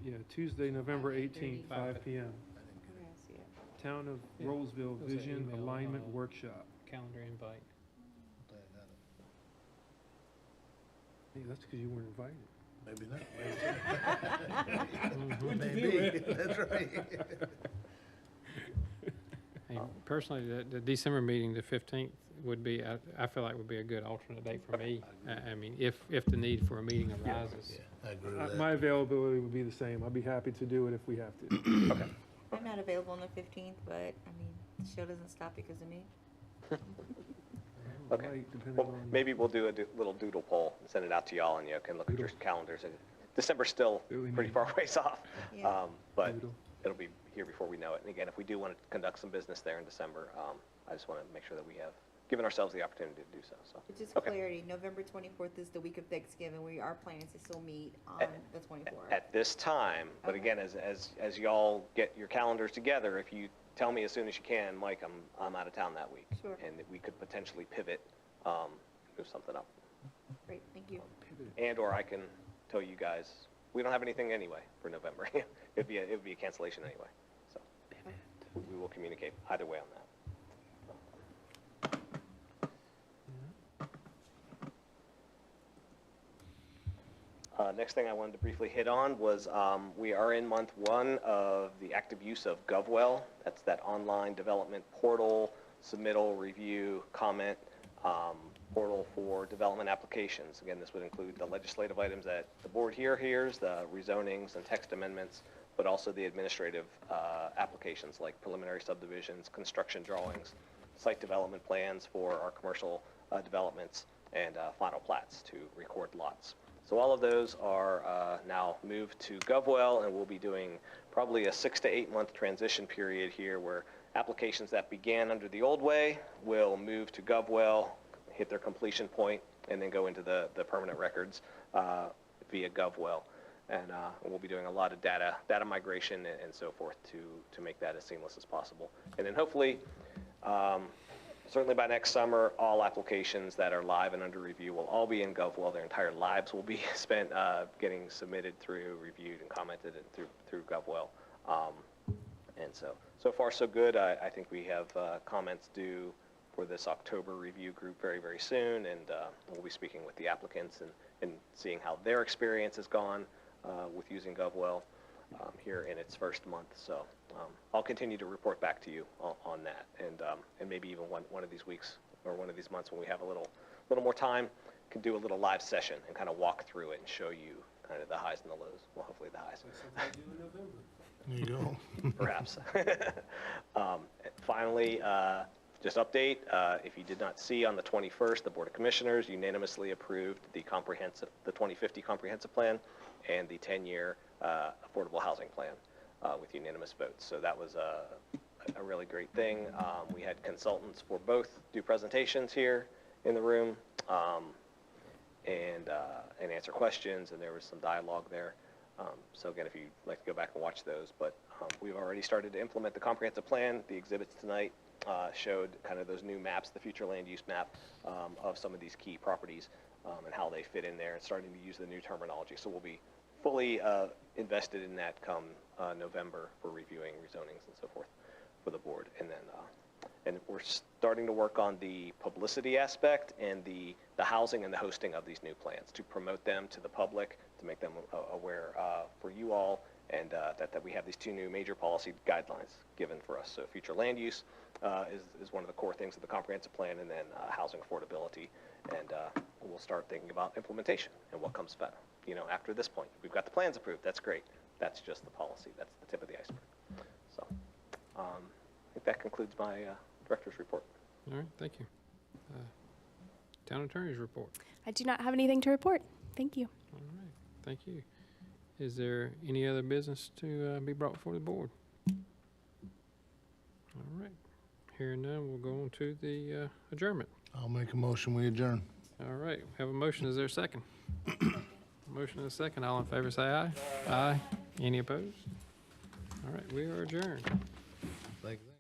meeting. Tuesday, November 18th, 5 5 PM. Okay, I see it. Town of Yeah. Rolesville It was an Vision email, Alignment Workshop. Calendar invite. Hey, that's because you weren't invited. Maybe not. Mhm. Maybe, that's right. Hey, personally, the December meeting, the 15th, would be, I feel like would be a good alternate date for me. I mean, if the need for a meeting arises. I agree with that. My availability would be the same. I'd be happy to do it if we have to. I'm not available on the 15th, but I mean, the show doesn't stop because of me. Okay. Right, depending Well, on- maybe we'll do a little doodle poll and send it out to y'all, and you can look at your calendars. And December's still Really pretty neat. far ways off, Yeah. but Doodle. it'll be here before we know it. And again, if we do want to conduct some business there in December, I just want to make sure that we have given ourselves the opportunity to do so. But just Okay. clarity, November 24th is the week of Thanksgiving. We are planning to still meet on the 24th. At this time, but Okay. again, as y'all get your calendars together, if you tell me as soon as you can, Mike, I'm out of town that week. Sure. And we could potentially pivot, move something up. Great, thank you. And/or I can tell you guys, we don't have anything anyway for November. It would be a cancellation anyway. So we will communicate either way on that. Next thing I wanted to briefly hit on was we are in month 1 of the active use of GovWell. That's that online development portal, submittal, review, comment portal for development applications. Again, this would include the legislative items that the board here hears, the rezonings and text amendments, but also the administrative applications like preliminary subdivisions, construction drawings, site development plans for our commercial developments, and final plats to record lots. So all of those are now moved to GovWell, and we'll be doing probably a 6 to 8 month transition period here where applications that began under the old way will move to GovWell, hit their completion point, and then go into the permanent records via GovWell. And we'll be doing a lot of data migration and so forth to make that as seamless as possible. And then hopefully, certainly by next summer, all applications that are live and under review will all be in GovWell. Their entire lives will be spent getting submitted through, reviewed, and commented through GovWell. And so far so good. I think we have comments due for this October review group very, very soon, and we'll be speaking with the applicants and seeing how their experience has gone with using GovWell here in its first month. So I'll continue to report back to you on that, and maybe even one of these weeks or one of these months when we have a little more time, can do a little live session and kind of walk through it and show you kind of the highs and the lows. Well, hopefully the highs. There you go. Perhaps. Finally, just update, if you did not see, on the 21st, the Board of Commissioners unanimously approved the 2050 comprehensive plan and the 10-year affordable housing plan with unanimous votes. So that was a really great thing. We had consultants for both do presentations here in the room and answer questions, and there was some dialogue there. So again, if you'd like to go back and watch those, but we've already started to implement the comprehensive plan. The exhibits tonight showed kind of those new maps, the future land use map of some of these key properties and how they fit in there, and starting to use the new terminology. So we'll be fully invested in that come November for reviewing rezonings and so forth for the board. And then and we're starting to work on the publicity aspect and the housing and the hosting of these new plans to promote them to the public, to make them aware for you all, and that we have these 2 new major policy guidelines given for us. So future land use is one of the core things of the comprehensive plan, and then housing affordability. And we'll start thinking about implementation and what comes better. You know, after this point, we've got the plans approved. That's great. That's just the policy. That's the tip of the iceberg. So I think that concludes my director's report. All right, thank you. Town Attorney's report. I do not have anything to report. Thank you. All right, thank you. Is there any other business to be brought before the board? All right. Hearing none, we'll go on to the adjournment. I'll make a motion, we adjourn. All right, have a motion. Is there a second? Motion and a second. All in favor say aye. Aye. Any opposed? All right, we are adjourned. Thank you.